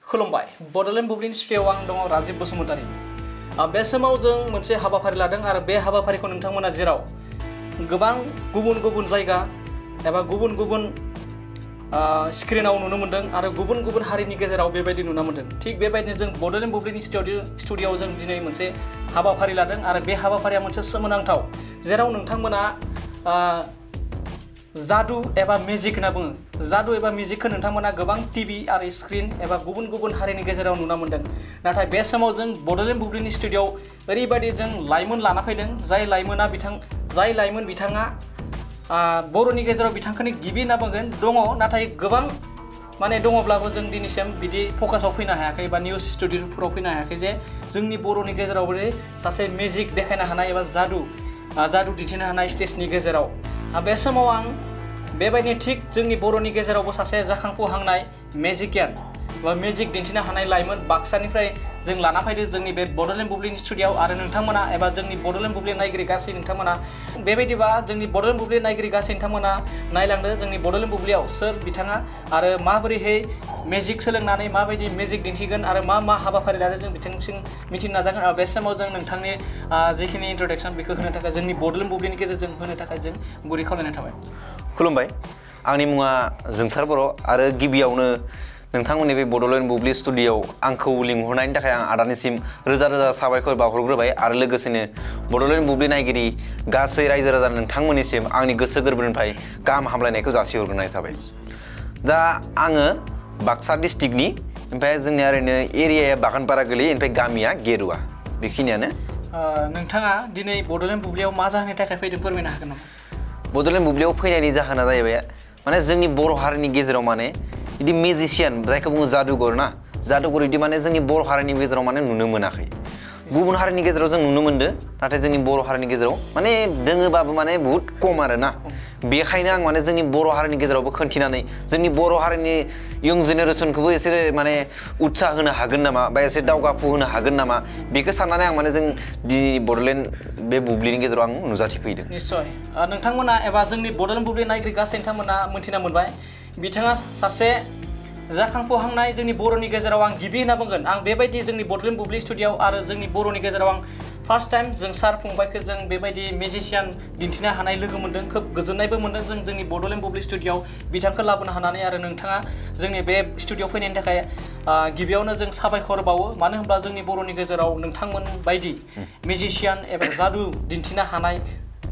खुलुमबाय बड'लेण्ड बुब्लिनि स्टुडिय'आव आं दङ राजिब बसुमतारी बे समाव जों मोनसे हाबाफारि लादों आरो बे हाबाफारिखौ नोंथांमोना जेराव गोबां गुबुन गुबुन जायगा एबा गुबुन गुबुन स्क्रिनाव नुनो मोन्दों आरो गुबुन गुबुन हारिनि गेजेराव बेबायदि नुनो मोन्दों थिग बेबायदिनो जों बड'लेण्ड बुब्लिनि स्टुडिय'आव जों दिनै मोनसे हाबाफारि लादों आरो बे हाबाफारिया मोनसे सोमोनांथाव जेराव नोंथांमोना जादु एबा मेजिक होनना बुङो जादु एबा मेजिकखौ नोंथांमोना गोबां टिभि आरो स्क्रिन एबा गुबुन गुबुन हारिनि गेजेराव नुनो मोन्दों नाथाय बे समाव जों बड'लेण्ड बुब्लिनि स्टुडिय'आव ओरैबायदि जों लाइमोन लाना फैदों जाय लाइमोन बिथाङा बर'नि गेजेराव बिथांखौनो गिबि होनना बुंगोन दङ नाथाय गोबां माने दङब्लाबो जों दिनैसिम बिदि फकासाव फैनो हायाखै बा निउस स्टुडिय'फोराव फैनो हायाखै जे जोंनि बर'नि गेजेराव सासे मेजिक देखायनो हानाय एबा जादु दिन्थिनो हानाय स्टेजनि गेजेराव बे समाव आं बेबायदिनो थिग जोंनि बर'नि गेजेरावबो सासे जाखांफुहांनाय मेजिकियान बा मेजिक दिन्थिनो हानाय लाइमोन बाक्सानिफ्राय जों लाना फैदों जोंनि बे बड'लेण्ड बुब्लिनि स्टुडिय'आव आरो नोंथांमोना एबा जोंनि बड'लेण्ड बुब्लि नायगिरि गासै नोंथांमोना बेबायदिबा जोंनि बड'लेण्ड बुब्लि नायगिरि गासै नोंथांमोना नायलांदो जोंनि बड'लेण्ड बुब्लियाव सोर बिथाङा आरो माबोरैहाय मेजिक सोलोंनानै माबायदि मेजिक दिन्थिगोन आरो मा हाबाफारि लादों जों बिथांसिम मिथिनो नाजागोन आरो बे समाव जों नोंथांनि जिखिनि इन्ट्रडक्सन बेखौ होनो थाखाय जोंनि बड'लेण्ड बुब्लिनि गेजेरजों होनो थाखाय जों गुरै खावलायनाय थाबाय खुलुमबाय आंनि मुङा जोंसार बर' आरो गिबियावनो नोंथांमोननि बे बड'लेण्ड बुब्लि स्टुडिय'आव आंखौ लिंहरनायनि थाखाय आं आदानिसिम रोजा रोजा साबायखर बावहरग्रोबाय आरो लोगोसेनो बड'लेण्ड बुब्लि नायगिरि गासै रायजो राजा नोंथांमोननिसिम आंनि गोसो गोरबोनिफ्राय गाहाम हामलायनायखौ जासिहरग्रोनाय थाबाय दा आङो बाक्सा डिस्ट्रिक्टनि ओमफ्राय जोंनिया ओरैनो एरियाया बागानपारा गोलैयो ओमफ्राय गामिया गेरुवा बेखिनियानो नोंथाङा दिनै बड'लेण्ड बुब्लियाव मा जाहोननि थाखाय फैदों फोरमायनो हागोन नामा बड'लेण्ड बुब्लियाव फैनायनि जाहोना जाहैबाय माने जोंनि बर' हारिनि गेजेराव माने बिदि मेजिसियान जायखौ बुङो जादुगर बिदि माने जोंनि बर' हारिनि गेजेराव माने नुनो मोनाखै गुबुन हारिनि गेजेराव जों नुनो मोनदों नाथाय जोंनि बर' हारिनि गेजेराव माने दोङोबाबो माने बुहुत खम आरोना बेखायनो आं माने जोंनि बर' हारिनि गेजेरावबो खोन्थिनानै जोंनि बर' हारिनि इयं जेनेरेसनखौबो एसे माने उत्साह होनो हागोन नामा बा एसे दावगाफु होनो हागोन नामा बेखौ साननानै आं माने जों दिनै बड'लेण्ड बे बुब्लिनि गेजेराव आं नुजाथिफैदों निस्सय नोंथांमोना एबा जोंनि बड'लेण्ड बुब्लि नायगिरि गासै नोंथांमोना मोन्थिना मोनबाय बिथाङा सासे जाखांफुहांनाय जोंनि बर'नि गेजेराव आं गिबि होनना बुंगोन आं बेबायदि जोंनि बड'लेण्ड बुब्लि स्टुडिय'आव आरो जोंनि बर'नि गेजेराव आं फार्स्ट टाइम जों सार फंबायखौ जों बेबायदि मेजिसियान दिन्थिनो हानाय लोगो मोन्दों खोब गोजोननायबो मोन्दों जों जोंनि बड'लेण्ड बुब्लि स्टुडिय'आव बिथांखौ लाबोनो हानानै आरो नोंथाङा जोंनि बे स्टुडिय'आव फैनायनि थाखाय गिबियावनो जों साबायखर बावो मानो होनब्ला जोंनि बर'नि गेजेराव नोंथांमोन बायदि मेजिसियान एबा जादु दिन्थिनो हानाय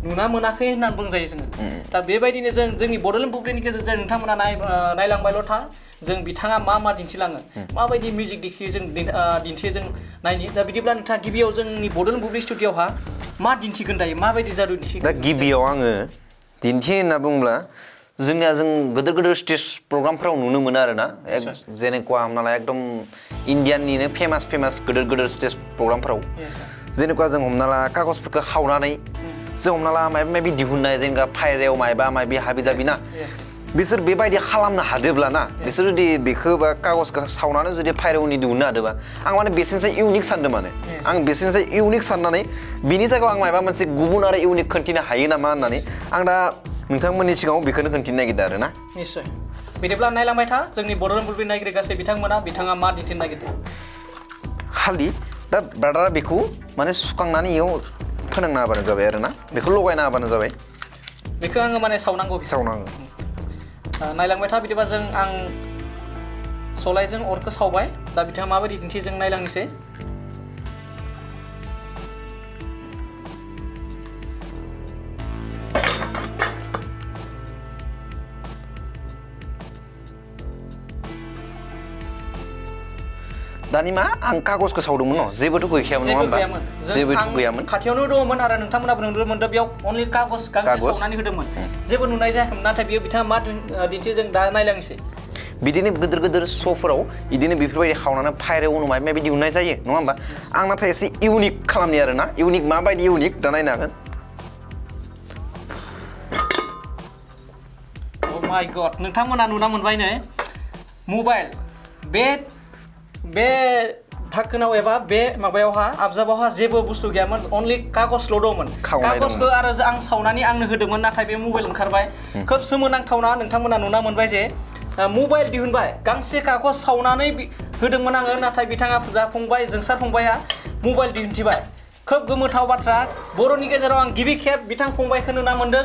नुना मोनाखै होननानै बुंजायो जोङो दा बेबायदिनो जों जोंनि बड'लेण्ड बुब्लिनि गेजेरजों नोंथांमोना नायलांबायल' था जों बिथाङा मा दिन्थिलाङो माबायदि मिउजिक दिन्थियो जों नायनि दा बिदिब्ला नोंथाङा गिबियाव जोंनि बड'लेण्ड बुब्लि स्टुडिय'आवहा मा दिन्थिगोन दायो माबायदि जादु दिन्थिगोन दा गिबियाव आङो दिन्थियो होनना बुङोब्ला जोंनिया जों गोदोर स्टेज प्रग्रामफोराव नुनो मोनो आरोना जेनेकुवा हमना ला एकदम इण्डियाननिनो फेमास गोदोर स्टेज प्रग्रामफोराव जेनेकुवा जों हमना ला कागजफोरखौ खावनानै जों हमना ला माबा दिहुननाय जेनेबा फायरायाव माबा हाबि जाबि ना बिसोर बेबायदि खालामनो हादोब्ला ना बिसोर जुदि बेखौ बा कागजखौ सावनानै जुदि फायरावनि दिहुननो हादोबा आं माने बेसिनिसाय इउनिक सानदों माने आं बेसिनिसाय इउनिक साननानै बिनि थाखाय आं माबा मोनसे गुबुन आरो इउनिक खोन्थिनो हायो नामा होननानै आं दा नोंथांमोननि सिगाङाव बेखौनो खोन्थिनो नागिरदों आरो ना निस्सय बिदिब्ला नायलांबाय था जोंनि बड'लेण्ड बुब्लि नायगिरि गासै बिथाङा मा दिन्थिनो नागिरदों खालि दा ब्रादारा बेखौ माने सुखांनानै इयाव फोनांना होबानो जाबाय आरो ना बेखौ लगायना होबानो जाबाय बेखौ आङो माने सावनांगौ नायलांबाय था बिदिबा आं सलायजों अरखौ सावबाय दा बिथाङा माबायदि दिन्थियो जों नायलांनोसै दानि मा आं कागजखौ सावदोंमोन न जेबोथ' गैखायामोन नङा होमबा जेबोथ' गैयामोन खाथियावनो दङमोन आरो नोंथांमोनाबो नुनो मोनदों बेयाव अनलि कागज गांसे सावनानै होदोंमोन जेबो नुनाय जायाखैमोन नाथाय बेयो बिथाङा मा दिन्थियो जों दा नायलांनोसै बिदिनो गोदोर श'फोराव बिदिनो बेफोरबायदि खावनानै फायरायाव उनाव माबा दिहुननाय जायो नङा होमबा आं नाथाय एसे इउनिक खालामनि आरो ना इउनिक माबायदि इउनिक दा नायनो हागोन अ माय गड नोंथांमोना नुना मोनबायनो मबाइल बे धाकोनाव एबा बे माबायावहा आबजाबावहा जेबो बुस्थु गैयामोन अनलि कागजल' दंमोन कागजखौ आरो आं सावनानै आंनो होदोंमोन नाथाय बे मबाइल ओंखारबाय खोब सोमोनांथावना नोंथांमोना नुना मोनबाय जे मबाइल दिहुनबाय गांसे कागज सावनानै होदोंमोन आङो नाथाय बिथाङा जाफुंबाय जोंसार फंबाया मबाइल दिहुनथिबाय खोब गोमोथाव बाथ्रा बर'नि गेजेराव आं गिबि खेब बिथां फंबायखौ नुना मोन्दों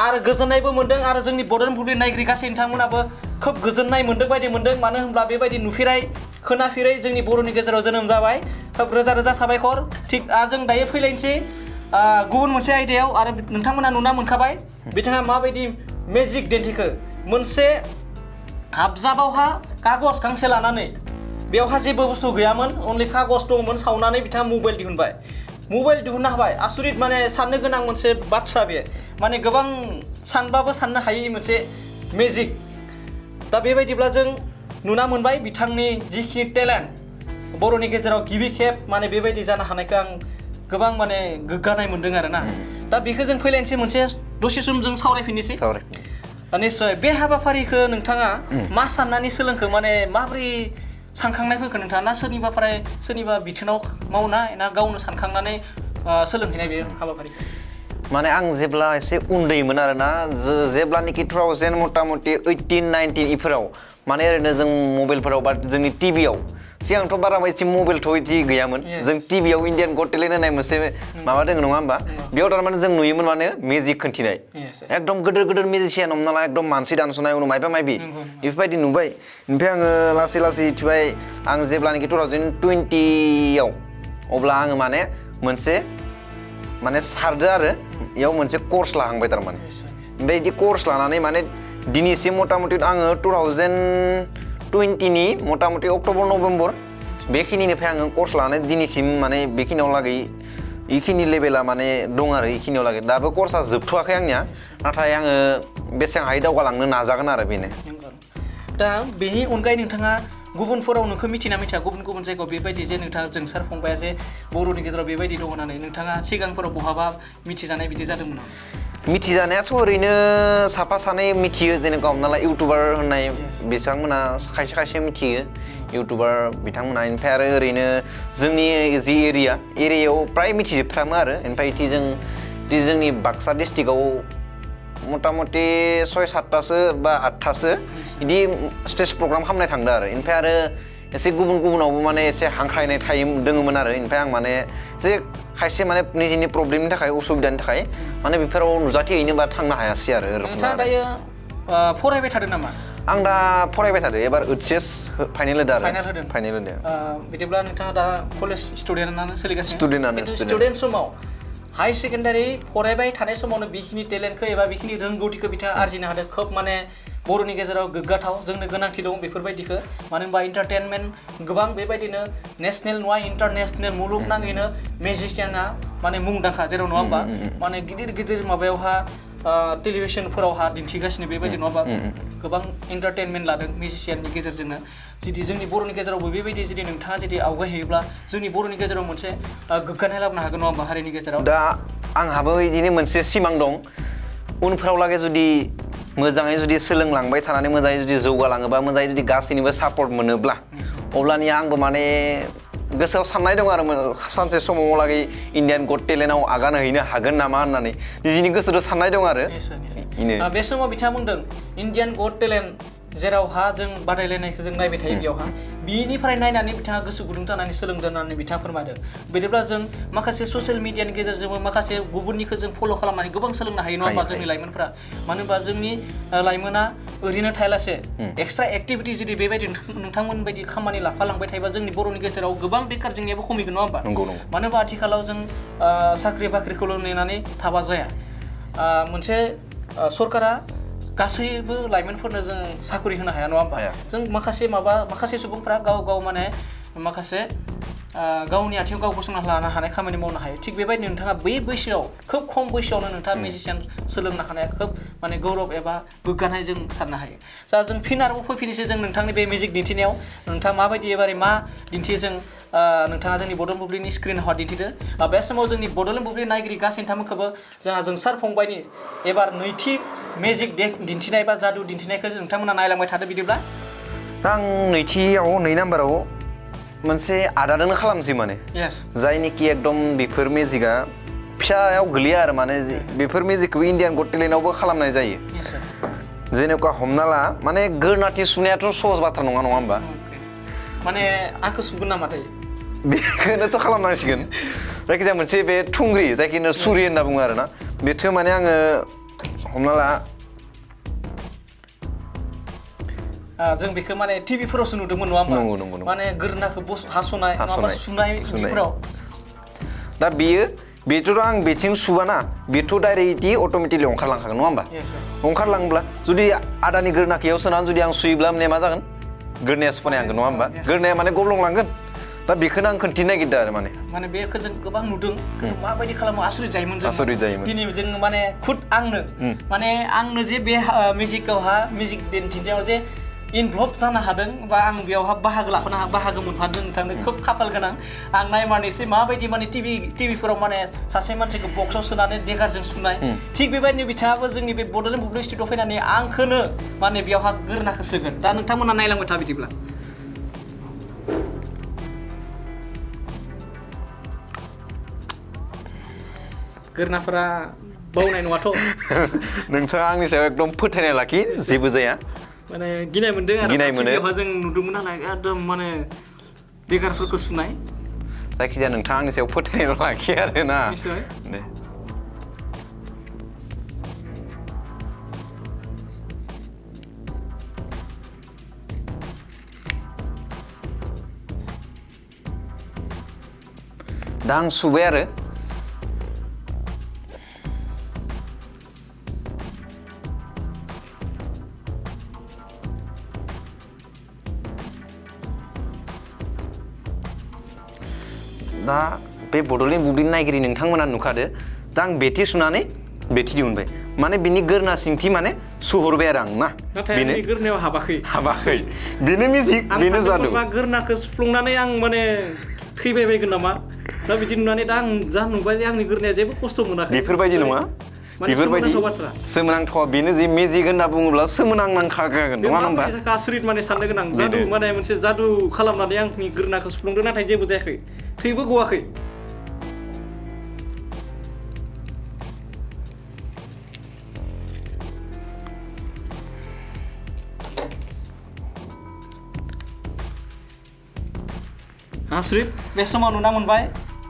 आरो गोजोननायबो मोन्दों आरो जोंनि बड'लेण्ड बुब्लि नायगिरि गासै नोंथांमोनाबो खोब गोजोननाय मोन्दों बायदि मोन्दों मानो होनब्ला बेबायदि नुफेरै खोनाफेरै जोंनि बर'नि गेजेराव जोनोम जाबाय खोब रोजा रोजा साबायखर थिग जों दायो फैलायनोसै गुबुन मोनसे आयदायाव आरो नोंथांमोना नुना मोनखाबाय बिथाङा माबायदि मेजिक दिन्थिखो मोनसे हाबजाबावहा कागज गांसे लानानै बेवहा जेबो बुस्थु गैयामोन अनलि कागज दंमोन सावनानै बिथाङा मबाइल दिहुनबाय मबाइल दिहुननो हाबाय आसुरित माने साननो गोनां मोनसे बाथ्रा बे माने गोबां सानबाबो साननो हायै मोनसे मेजिक दा बेबायदिब्ला जों नुना मोनबाय बिथांनि जिखिनि टेलेन्ट बर'नि गेजेराव गिबि खेब माने बेबायदि जानो हानायखौ आं गोबां माने गोग्गानाय मोन्दों आरोना दा बेखौ जों फैलायनोसै मोनसे दसे सम जों सावरायफिननोसै निश्चय बे हाबाफारिखौ नोंथाङा मा साननानै सोलोंखो माने माबोरै सानखांनाय फैखो नोंथाङा ना सोरनिबा बिथोनाव मावनाय ना गावनो सानखांनानै सोलोंहैनाय बे हाबाफारिखौ माने आं जेब्ला एसे उन्दैमोन आरोना जेब्लानोखि 2000 मथा मथि 18-19 इफोराव माने ओरैनो जों मबाइलफोराव बा जोंनि टिभियाव सिगांथ' बारा बायदि मबाइलथ' इदि गैयामोन जों टिभियाव इण्डियान गट टेलेन्ट होननाय मोनसे माबा दङ नङा होमबा बेयाव थारमाने जों नुयोमोन माने मेजिक खोन्थिनाय एकदम गोदोर मिउजिशियान हमना ला एकदम मानसि दानसनाय उनाव मायबा मायबि बेफोरबायदि नुबाय ओमफ्राय आङो लासै मिथिबाय आं जेब्लानोखि 2020 आव अब्ला आङो माने मोनसे माने सारदो आरो इयाव मोनसे कर्स लाहांबाय थारमाने ओमफ्राय बिदि कर्स लानानै माने दिनैसिम मथा मथि आङो 2020 नि मथा मथि अक्ट'बर नभेम्बर बेखिनिनिफ्राय आङो कर्स लानानै दिनैसिम माने बेखिनियाव लागै इखिनि लेभेला माने दं आरो इखिनियाव लागै दाबो कर्सआ जोबथ'वाखै आंनिया नाथाय आङो बेसेबां हायो दावगालांनो नाजागोन आरो बेनो दा बेनि अनगायै नोंथाङा गुबुनफोराव नोंखौ मिथिना मिथिया गुबुन जायगायाव बेबायदि जे नोंथाङा जोंसार फंबाया जे बर'नि गेजेराव बेबायदि दङ होननानै नोंथाङा सिगांफोराव बहाबा मिथिजानाय बिदि जादोंमोन नामा मिथिजानायाथ' ओरैनो साफा सानै मिथियो जेनेबा हमना ला इउटुबार होननाय बिथांमोना खायसे मिथियो इउटुबार बिथांमोना ओमफ्राय आरो ओरैनो जोंनि जि एरियायाव प्राय मिथिजोबफ्रामो आरो ओमफ्राय जोंनि बाक्सा डिस्ट्रिक्टआव मथा मथि 6-7थासो बा 8थासो बिदि स्टेज प्रग्राम खालामनाय थांदो आरो ओमफ्राय आरो एसे गुबुनावबो माने एसे हांख्रायनाय दङमोन आरो ओमफ्राय आं माने जे खायसे माने निजिनि प्रब्लेमनि थाखाय उसुबिदानि थाखाय माने बेफोराव नुजाथिहैनो बा थांनो हायासै आरो नोंथाङा दायो फरायबाय थादों नामा आं दा फरायबाय थादों एबार HS फाइनाल होदो आरो फाइनाल होदो बिदिब्ला नोंथाङा दा कलेज स्टुडेन्टआनो सोलिगासिनो स्टुडेन्ट समाव हाई सेकेन्डारि फरायबाय थानाय समावनो बेखिनि टेलेन्टखौ एबा बेखिनि रोंगौथिखौ बिथाङा आरजिनो हादों खोब माने बर'नि गेजेराव गोग्गाथाव जोंनो गोनांथि दं बेफोरबायदिखौ मानो होनबा इन्टारटेनमेन्ट गोबां बेबायदिनो नेसनेल नङा इन्टारनेसनेल मुलुगनाङैनो मिउजिशियाना माने मुंदांखा जेराव नङा होमबा माने गिदिर माबायावहा टेलिभिसनफोरावहा दिन्थिगासिनो बेबायदि नङा होमबा गोबां इन्टारटेनमेन्ट लादों मिउजिशियाननि गेजेरजोंनो जुदि जोंनि बर'नि गेजेरावबो बेबायदि जुदि नोंथाङा जुदि आवगायहैयोब्ला जोंनि बर'नि गेजेराव मोनसे गोग्गानाय लाबोनो हागोन नङा होमबा हारिनि गेजेराव दा आंहाबो बिदिनो मोनसे सिमां दं उनफ्राव लागै जुदि मोजाङै जुदि सोलोंलांबाय थानानै मोजाङै जुदि जौगालाङोबा मोजाङै जुदि गासैनिबो सापर्ट मोनोब्ला अब्लानिया आंबो माने गोसोआव साननाय दं आरो सानसे समाव लागै इण्डियान गट टेलेन्टआव आगान हैनो हागोन नामा होननानै निजिनि गोसोआव साननाय दं आरो बे समाव बिथाङा बुंदों इण्डियान गट टेलेन्ट जेरावहा जों बादायलायनायखौ जों नायबाय थायो बेयावहा बिनिफ्राय नायनानै बिथाङा गोसो गुदुं जानानै सोलोंदों होननानै बिथाङा फोरमायदों बिदिब्ला जों माखासे ससियेल मिडियानि गेजेरजोंबो माखासे गुबुननिखौ जों फल' खालामनानै गोबां सोलोंनो हायो नङा होमबा जोंनि लाइमोनफोरा मानो होनबा जोंनि लाइमोना ओरैनो थायालासे एक्सट्रा एक्टिभिटि जुदि बेबायदि नोंथांमोन बायदि खामानि लाफालांबाय थायोबा जोंनि बर'नि गेजेराव गोबां बेकार जेंनायाबो खमिगोन नङा होमबा मानो होनबा आथिखालाव जों साख्रि बाख्रिखौल' नेनानै थाबा जाया मोनसे सरकारा गासैबो लाइमोनफोरनो जों साख्रि होनो हाया नङा होमबा जों माखासे सुबुंफ्रा गाव माने माखासे गावनि आथिङाव गाव गसंना लानो हानाय खामानि मावनो हायो थिग बेबायदिनो नोंथाङा बै बैसोआव खोब खम बैसोआवनो नोंथाङा मिउजिशियान सोलोंनो हानाया खोब माने गौरब एबा गोग्गानाय जों साननो हायो जा जों फिन आरोबाव फैफिनोसै जों नोंथांनि बे मिउजिक दिन्थिनायाव नोंथाङा माबायदि एबारै मा दिन्थियो जों नोंथाङा जोंनि बड'लेण्ड बुब्लिनि स्क्रिनाव दिन्थिदो बे समाव जोंनि बड'लेण्ड बुब्लि नायगिरि गासै नोंथांमोनखौबो जोंहा जोंसार फंबायनि एबार नैथि मिउजिक दिन्थिनाय बा जादु दिन्थिनायखौ नोंथांमोना नायलांबाय थादो बिदिब्ला आं नैथियाव 2 नाम्बाराव मोनसे आदादोनो खालामसै माने जायनिखि एकदम बेफोर मिउजिकआ फिसायाव गोलैया आरो माने बेफोर मिउजिकखौ इण्डियान गट टेलेन्टआवबो खालामनाय जायो जेनेका हमना ला माने गोरनाथि सुनायाथ' सहज बाथ्रा नङा होमबा माने आंखौ सुगोन नामाथाय बेखौनोथ' खालामनांसिगोन जायखिजाया मोनसे बे थुंग्रि जायखिनो सुरि होनना बुङो आरोना बेथ' माने आङो हमना ला जों बेखौ माने टिभिफोरावसो नुदोंमोन नङा होमबा नंगौ माने गोरनाखौ हास'नाय माबा सुनाय बिदिफोराव दा बेथ' आं बेथिं सुबाना बेथ' डाइरेक्टलि अट'मेटिकलि ओंखारलांखागोन नङा होमबा ओंखारलांब्ला जुदि आदानि गोरनाखियाव सोनानै जुदि आं सुयोब्ला माने मा जागोन गोरनाया सुफानाय हांगोन नङा होमबा गोरनाया माने गब्लंलांगोन दा बेखौनो आं खोन्थिनो नागिरदों आरो माने बेखौ जों गोबां नुदों माबायदि खालामो आसरित जायोमोन दिनै जों माने खुद आंनो जे बे मिउजिक दिन्थिनायाव जे इनभल्भ जानो हादों बा आं बेयावहा बाहागो मोनफादों नोंथांनो खोब खाफाल गोनां आं नायमारनोसै माबायदि माने टिभिफोराव माने सासे मानसिखौ बक्सआव सोनानै देगारजों सुनाय थिग बेबायदिनो बिथाङाबो जोंनि बे बड'लेण्ड बुब्लि स्टुडिअ'आव फैनानै आंखौनो माने बेयावहा गोरनाखौ सोगोन दा नोंथांमोना नायलांबाय था बिदिब्ला गोरनाफोरा बावनाय नङाथ' नोंथाङा आंनि सायाव एकदम फोथायनाय लाखि जेबो जाया माने गिनाय मोनदों आरो गिनाय मोनो जों नुदोंमोन नालाय एकदम माने देगारफोरखौ सुनाय जायखिजाया नोंथाङा आंनि सायाव फोथायनाय लाखि आरो ना दे दा आं सुबाय आरो दा बे बड'लेण्ड बुब्लिनि नायगिरि नोंथांमोना नुखादो दा आं बेथि सुनानै बेथि दिहुनबाय माने बिनि गोरना सिंथि माने सुहरबाय आरो आं ना बेनो गोरनायाव हाबाखै बेनो मिउजिक बेनो जादु गोरनाखौ सुफ्लंनानै आं माने थैबाय बायगोन नामा दा बिदि नुनानै दा आं जा नुबाय जे आंनि गोरनाया जेबो खस्थ' मोनाखै बेफोरबायदि नङा बेफोरबायदि सोमोनांथावा बेनो जे मिउजिक होनना बुङोब्ला सोमोनांखागोन नङा होमबा आसरित माने साननो गोनां जादु माने मोनसे जादु खालामनानै आंनि गोरनाखौ सुफ्लंदों नाथाय जेबो जायाखै थैबो गवाखै आसरित बे समाव नुना मोनबाय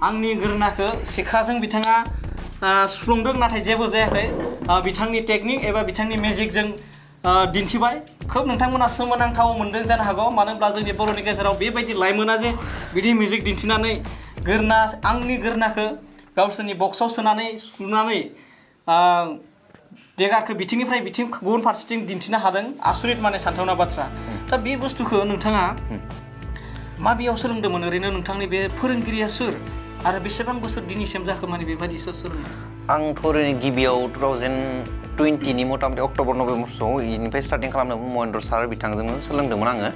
आंनि गोरनाखौ सिखाजों बिथाङा सुफ्लंदों नाथाय जेबो जायाखै बिथांनि टेकनिक एबा बिथांनि मेजिकजों दिन्थिबाय खोब नोंथांमोना सोमोनांथाव मोनदों जानो हागौ मानो होनब्ला जोंनि बर'नि गेजेराव बेबायदि लाइमोना जे बिदि मिउजिक दिन्थिनानै आंनि गोरनाखौ गावसोरनि बक्सआव सोनानै सुनानै देगारखौ बिथिंनिफ्राय बिथिं गुबुन फारसेथिं दिन्थिनो हादों आसरित माने सानथावना बाथ्रा दा बे बुस्थुखौ नोंथाङा माबेयाव सोलोंदोंमोन ओरैनो नोंथांनि बे फोरोंगिरिया सोर आरो बेसेबां बोसोर दिनैसिम जाखो माने बेबायदि सोलोंनाय आंथ' ओरैनो गिबियाव 2020नि मथा मथि अक्ट'बर नभेम्बरसोआव बेनिफ्राय स्टार्टिं खालामदोंमोन महेन्द्र सार बिथांजोंनो सोलोंदोंमोन आङो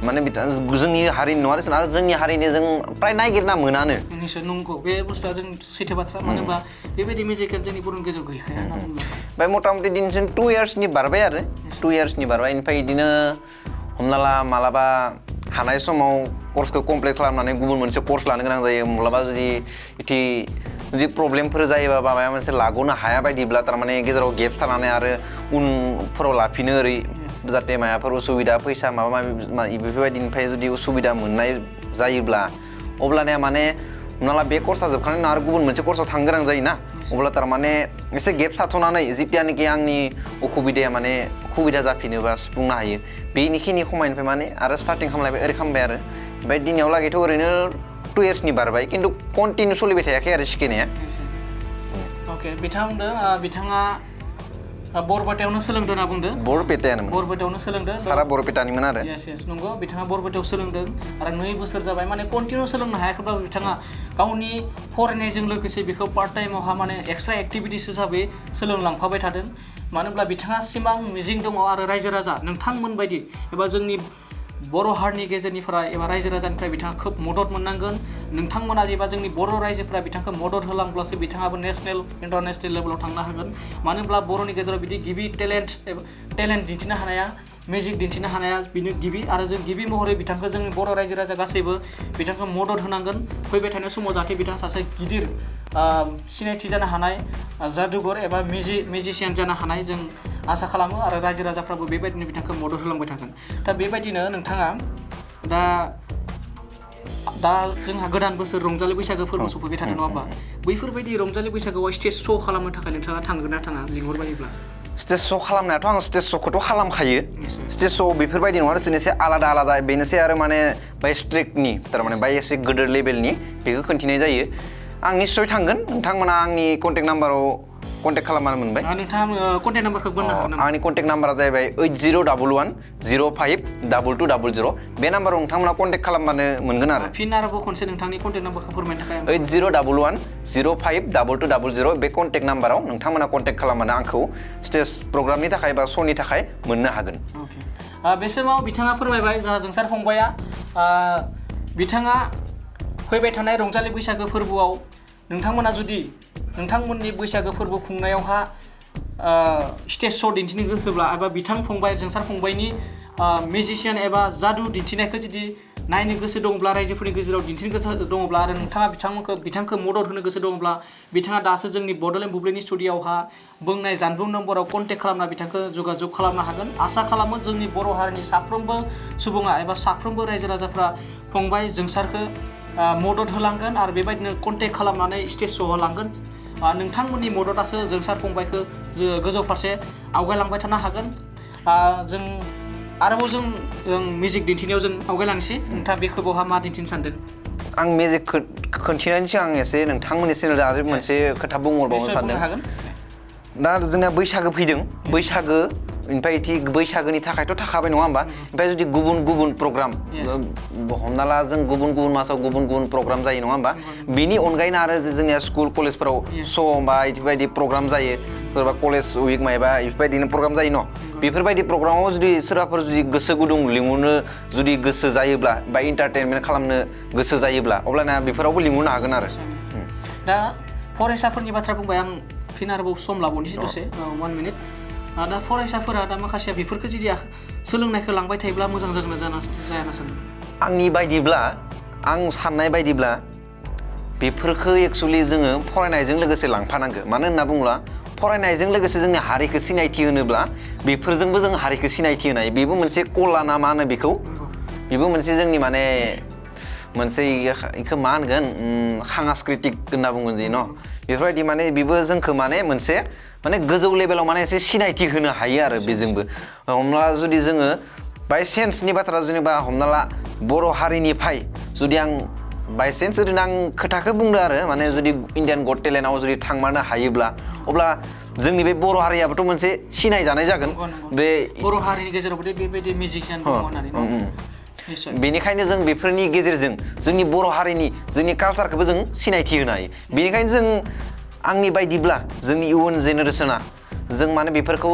माने जोंनि हारिनि नङा आरो जोंनि हारिनि जों प्राय नागिरना मोनानो निश्चय नंगौ बे बुस्थुआ जों सैथो बाथ्रा मानो होनबा बेबायदि मिउजिकआ जोंनि बर'नि गेजेराव गैखाया होनना बुङोब्ला ओमफ्राय मथा मथि दिनैसिम 2 इयार्सनि बारबाय आरो 2 इयार्सनि बारबाय ओमफ्राय बिदिनो हमना ला मालाबा हानाय समाव कर्सखौ कमप्लिट खालामनानै गुबुन मोनसे कर्स लानो गोनां जायो माब्लाबा जुदि प्रब्लेमफोर जायोबा माबा मोनसे लाग'नो हाया बायदिब्ला थारमाने गेजेराव गेप्स थानानै आरो उनफोराव लाफिनो ओरै जाहाथे माबाफोर उसुबिदा फैसा माबा माबि बेफोरबायदिनिफ्राय जुदि उसुबिदा मोननाय जायोब्ला अब्लानिया माने हमना ला बे कर्सआ जोबखांनायनि उनाव आरो गुबुन मोनसे कर्सआव थांनो गोनां जायोना अब्ला थारमाने एसे गेप्स थाथ'नानै जितियानोखि आंनि असुबिदाया माने सुबिदा जाफिनोबा सुफुंनो हायो बेनिखिनि खमायनिफ्राय माने आरो स्टार्टिं खालामलायबाय ओरै खालामबाय आरो ओमफ्राय दिनैयाव लागैथ' ओरैनो 2 इयार्सनि बारबाय खिन्थु कन्टिनिउ सोलिबाय थायाखै आरो सिखायनाया अके बिथाङा बरपेटायावनो सोलोंदों होनना बुंदों बरपेटायावनो सोलोंदों सारा बरपेटानिमोन आरो यस नंगौ बिथाङा बरपेटायाव सोलोंदों आरो 2 बोसोर जाबाय माने कन्टिनिउ सोलोंनो हायाखैब्लाबो बिथाङा गावनि फरायनायजों लोगोसे बेखौ पार्ट टाइमावहा माने एक्सट्रा एक्टिभिटिस हिसाबै सोलोंलांफाबाय थादों मानो होनब्ला बिथाङा सिमां मिजिं दङ आरो रायजो राजा नोंथांमोन बायदि एबा जोंनि बर' हारिनि गेजेरनिफ्राय एबा रायजो राजानिफ्राय बिथाङा खोब मदद मोननांगोन नोंथांमोना जेबा जोंनि बर' रायजोफोरा बिथांखौ मदद होलांब्लासो बिथाङाबो नेसनेल इन्टारनेसनेल लेभेलाव थांनो हागोन मानो होनब्ला बर'नि गेजेराव बिदि गिबि टेलेन्ट दिन्थिनो हानाया मिउजिक दिन्थिनो हानाया बेनो गिबि आरो जों गिबि महरै बिथांखौ जोंनि बर' रायजो राजा गासैबो बिथांखौ मदद होनांगोन फैबाय थानाय समाव जाहाथे बिथाङा सासे गिदिर सिनायथि जानो हानाय जादुगर एबा मिउजिसियान जानो हानाय जों आसा खालामो आरो रायजो राजाफ्राबो बेबायदिनो बिथांखौ मदद होलांबाय थागोन दा बेबायदिनो नोंथाङा दा जोंहा गोदान बोसोर रंजालि बैसागो फोरबो सफैबाय थादों नङा होमबा बैफोरबायदि रंजालि बैसागोआव स्टेज श' खालामनो थाखाय नोंथाङा थांगोन ना थाङा लिंहरबायोब्ला स्टेज श' खालामनायाथ' आं स्टेज श'खौथ' खालामखायो स्टेज श' बेफोरबायदि नङा एसे आलादा बेनोसै आरो माने बाय स्ट्रिक्टनि थारमाने बाय एसे गोदोर लेभेलनि बेखौ खोन्थिनाय जायो आं निस्सय थांगोन नोंथांमोना आंनि कन्टेक्ट नाम्बाराव कन्टेक्ट खालामनो मोनबाय नोंथाङा कन्टेक्ट नाम्बारखौ बुंनो हागोन नामा आंनि कन्टेक्ट नाम्बारा जाहैबाय 8011052200 बे नाम्बाराव नोंथांमोना कन्टेक्ट खालामबानो मोनगोन आरो फिन आरोबाव खनसे नोंथांनि कन्टेक्ट नाम्बारखौ फोरमायनो थाखाय 8011052200 बे कन्टेक्ट नाम्बाराव नोंथांमोना कन्टेक्ट खालामबानो आंखौ स्टेज प्रग्रामनि थाखाय बा श'नि थाखाय मोननो हागोन बे समाव बिथाङा फोरमायबाय जोंहा जोंसार फंबाया बिथाङा फैबाय थानाय रंजालि बैसागो फोरबोआव नोंथांमोना जुदि नोंथांमोननि बैसागो फोरबो खुंनायावहा स्टेज श' दिन्थिनो गोसोब्ला एबा जोंसार फंबायनि मिउजिशियान एबा जादु दिन्थिनायखौ जुदि नायनो गोसो दङब्ला रायजोफोरनि गेजेराव दिन्थिनो गोसो दङब्ला आरो नोंथाङा बिथांखौ मदद होनो गोसो दङब्ला बिथाङा दासो जोंनि बड'लेण्ड बुब्लिनि स्टुडिय'आवहा बुंनाय जानबुं नम्बराव कन्टेक्ट खालामना बिथांखौ जगाजग खालामनो हागोन आसा खालामो जोंनि बर' हारिनि साफ्रोमबो सुबुङा एबा साफ्रोमबो रायजो राजाफ्रा फंबाय जोंसारखौ मदद होलांगोन आरो बेबायदिनो कन्टेक्ट खालामनानै स्टेज श'आव लांगोन नोंथांमोननि मददासो जोंसार फंबायखौ गोजौ फारसे आवगायलांबाय थानो हागोन जों आरोबाव जों मिउजिक दिन्थिनायाव जों आवगायलांसै नोंथाङा बे खोबावहा मा दिन्थिनो सानदों आं मिउजिक खोन्थिनायनि सिगां एसे नोंथांमोननि चेनेलजों आरो मोनसे खोथा बुंहरबावनो सानदों दा जोंना बैसागो फैदों बैसागो ओमफ्राय बैसागोनि थाखायथ' थाखाबाय नङा होमबा ओमफ्राय जुदि गुबुन प्रग्राम हमना ला जों गुबुन मासाव गुबुन प्रग्राम जायो नङा होमबा बिनि अनगायैनो आरो जोंनिया स्कुल कलेजफोराव श' बा बेफोरबायदि प्रग्राम जायो सोरबा कलेज उइक मायबा बेफोरबायदिनो प्रग्राम जायो न' बेफोरबायदि प्रग्रामाव जुदि सोरबाफोर जुदि गोसो गुदुं लिंहरनो जुदि गोसो जायोब्ला बा इन्टारटेनमेन्ट खालामनो गोसो जायोब्ला अब्लाना बेफोरावबो लिंहरनो हागोन आरो दा फरायसाफोरनि बाथ्रा बुंबाय आं फिन आरोबाव सम लाबावनोसै दसे 1 मिनिट दा फरायसाफोरा दा माखासेया बेफोरखौ जुदि सोलोंनायखौ लांबाय थायोब्ला मोजां जागोन ना जाया ना सानो आंनि बायदिब्ला आं साननाय बायदिब्ला बेफोरखौ एक्सुवेलि जोङो फरायनायजों लोगोसे लांफानांगौ मानो होनना बुङोब्ला फरायनायजों लोगोसे जोंनि हारिखौ सिनायथि होनोब्ला बेफोरजोंबो जों हारिखौ सिनायथि होनाय बेबो मोनसे कला ना मा होनो बेखौ बेबो मोनसे जोंनि माने मोनसे इखौ मा होनगोन सांस्कृतिक होनना बुंगोन जे न' बेफोरबायदि माने बेबो जोंखौ माने मोनसे माने गोजौ लेभेलाव माने एसे सिनायथि होनो हायो आरो बेजोंबो हमना ला जुदि जोङो बायसेन्सनि बाथ्रा जेनेबा हमना ला बर' हारिनिफ्राय जुदि आं बायसेन्स ओरैनो आं खोथाखौ बुंदो आरो माने जुदि इण्डियान गट टेलेन्टआव जुदि थांमारनो हायोब्ला अब्ला जोंनि बे बर' हारियाबोथ' मोनसे सिनायजानाय जागोन बे बर' हारिनि गेजेरावबो बेबायदि मिउजिशियान दङ होननानै बेनिखायनो जों बेफोरनि गेजेरजों जोंनि बर' हारिनि जोंनि कालचारखौबो जों सिनायथि होनो हायो बेनिखायनो जों आंनि बायदिब्ला जोंनि इयुन जेनेरेसना जों माने बेफोरखौ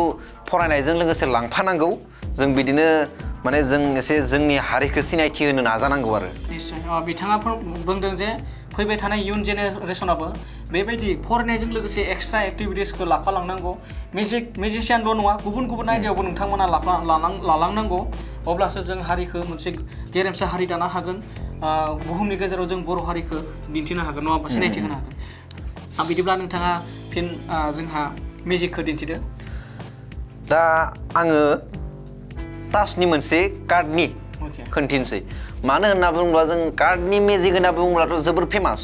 फरायनायजों लोगोसे लांफानांगौ जों बिदिनो माने जों एसे जोंनि हारिखौ सिनायथि होनो नाजानांगौ आरो निश्चय बिथाङा बुंदों जे फैबाय थानाय इयुन जेनेरेसनाबो बेबायदि फरायनायजों लोगोसे एक्सट्रा एक्टिभिटिसखौ लाफालांनांगौ मिउजिशियानल' नङा गुबुन आयदायावबो नोंथांमोना लालांनांगौ अब्लासो जों हारिखौ मोनसे गेरेमसा हारि दानो हागोन बुहुमनि गेजेराव जों बर' हारिखौ दिन्थिनो हागोन नङा होमबा सिनायथि होनो हागोन बिदिब्ला नोंथाङा फिन जोंहा मिउजिकखौ दिन्थिदो दा आङो टाचनि मोनसे कार्डनि खोन्थिनोसै मानो होनना बुङोब्ला जों कार्डनि मिउजिक होनना बुङोब्लाथ' जोबोर फेमास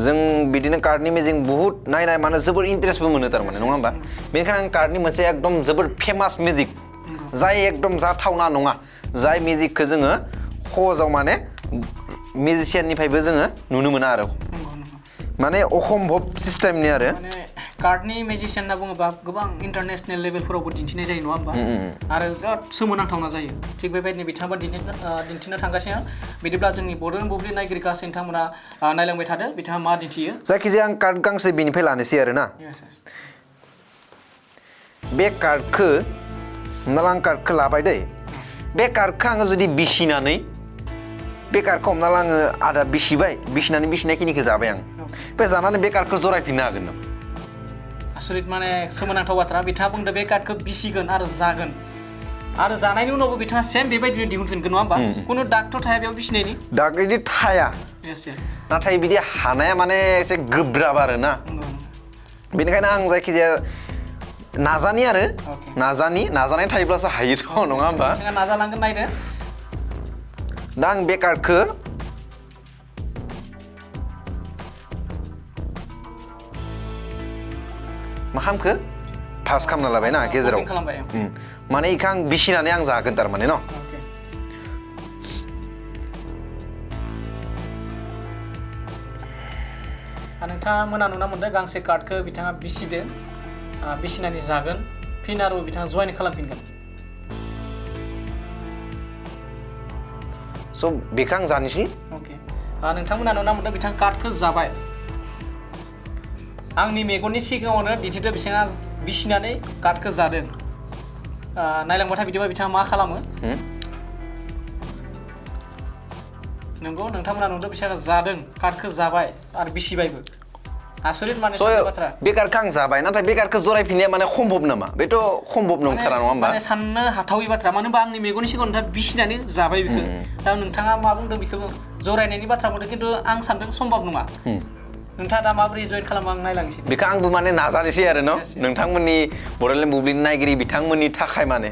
जों बिदिनो कार्डनि मिउजिक बुहुत नायनाय माने जोबोर इन्टारेस्टबो मोनो थारमाने नङा होमबा बेनिखायनो आं कार्डनि मोनसे एकदम जोबोर फेमास मिउजिक जाय एकदम जाथावना नङा जाय मिउजिकखौ जोङो सहजाव माने मिउजिशियाननिफ्रायबो जोङो नुनो मोना आरो माने असम्भब सिस्टेमनि आरो कार्डनि मिउजिशियान होनना बुङोबा गोबां इन्टारनेसनेल लेभेलफोरावबो दिन्थिनाय जायो नङा होमबा आरो बिराद सोमोनांथावना जायो थिग बेबायदिनो बिथांमोना दिन्थिनो थांगासिनो बिदिब्ला जोंनि बड'लेण्ड बुब्लि नायगिरि गासै नोंथांमोना नायलांबाय थादो बिथाङा मा दिन्थियो जायखिजाया आं कार्ड गांसे बेनिफ्राय लानोसै आरो ना बे कार्डखौ हमना ला आं कार्डखौ लाबाय दै बे कार्डखौ आङो जुदि बिसिनानै बे कार्डखौ हमना ला आङो आधा बिसिनानै बिसिनायखिनिखौ जाबाय आं बे जानानै बे कार्डखौ जरायफिननो हागोन नामा आसरित माने सोमोनांथाव बाथ्रा बिथाङा बुंदों बे कार्डखौ बिसिगोन आरो जागोन आरो जानायनि उनावबो बिथाङा सेम बेबायदिनो दिहुनफिनगोन नङा होमबा खुनु दागथ' थाया बेयाव बिसिनायनि दाग बिदि थाया नाथाय बिदि हानाया माने एसे गोब्राब आरो ना बेनिखायनो आं जायखिजाया नाजानि आरो नाजानाय थायोब्लासो हायोथ' नङा होमबा नोंथाङा नाजालांगोन नायदो दा आं बे कार्डखौ मा खालामखो पास खालामना लाबाय ना गेजेराव माने इखौ आं बिसिनानै आं जागोन थारमाने न नोंथाङा नुना मोनदों गांसे कार्डखौ बिथाङा बिसिदो बिसिनानै जागोन फिन आरो बिथाङा जइन खालामफिनगोन स' बेखौ आं जानोसै अके नोंथांमोना नुना मोनदों बिथाङा कार्डखौ जाबाय आंनि मेगननि सिगाङावनो दिन्थिदो बिथाङा बिसिनानै कार्डखौ जादों नायलांबाथाय बिदिबा बिथाङा मा खालामो नंगौ नोंथांमोना नुदों बिथाङा जादों कार्डखौ जाबाय आरो बिसिबायबो आसरित माने बाथ्रा बे कार्डखौ आं जाबाय नाथाय बे कार्डखौ जरायफिननाया माने सम्भब नामा बेथ' सम्भब नंथारा नङा होमबा माने साननो हाथावै बाथ्रा मानो होनबा आंनि मेगननि सिगाङाव नोंथाङा बिसिनानै जाबाय बेखौ दा नोंथाङा मा बुंदों बेखौ जरायनायनि बाथ्रा बुंदों खिन्थु आं सानदों सम्भब नङा नोंथाङा दा माबोरै जइन खालामो आं नायलांनोसै बेखौ आंबो माने नाजानोसै आरो न नोंथांमोननि बड'लेण्ड बुब्लिनि नायगिरि बिथांमोननि थाखाय माने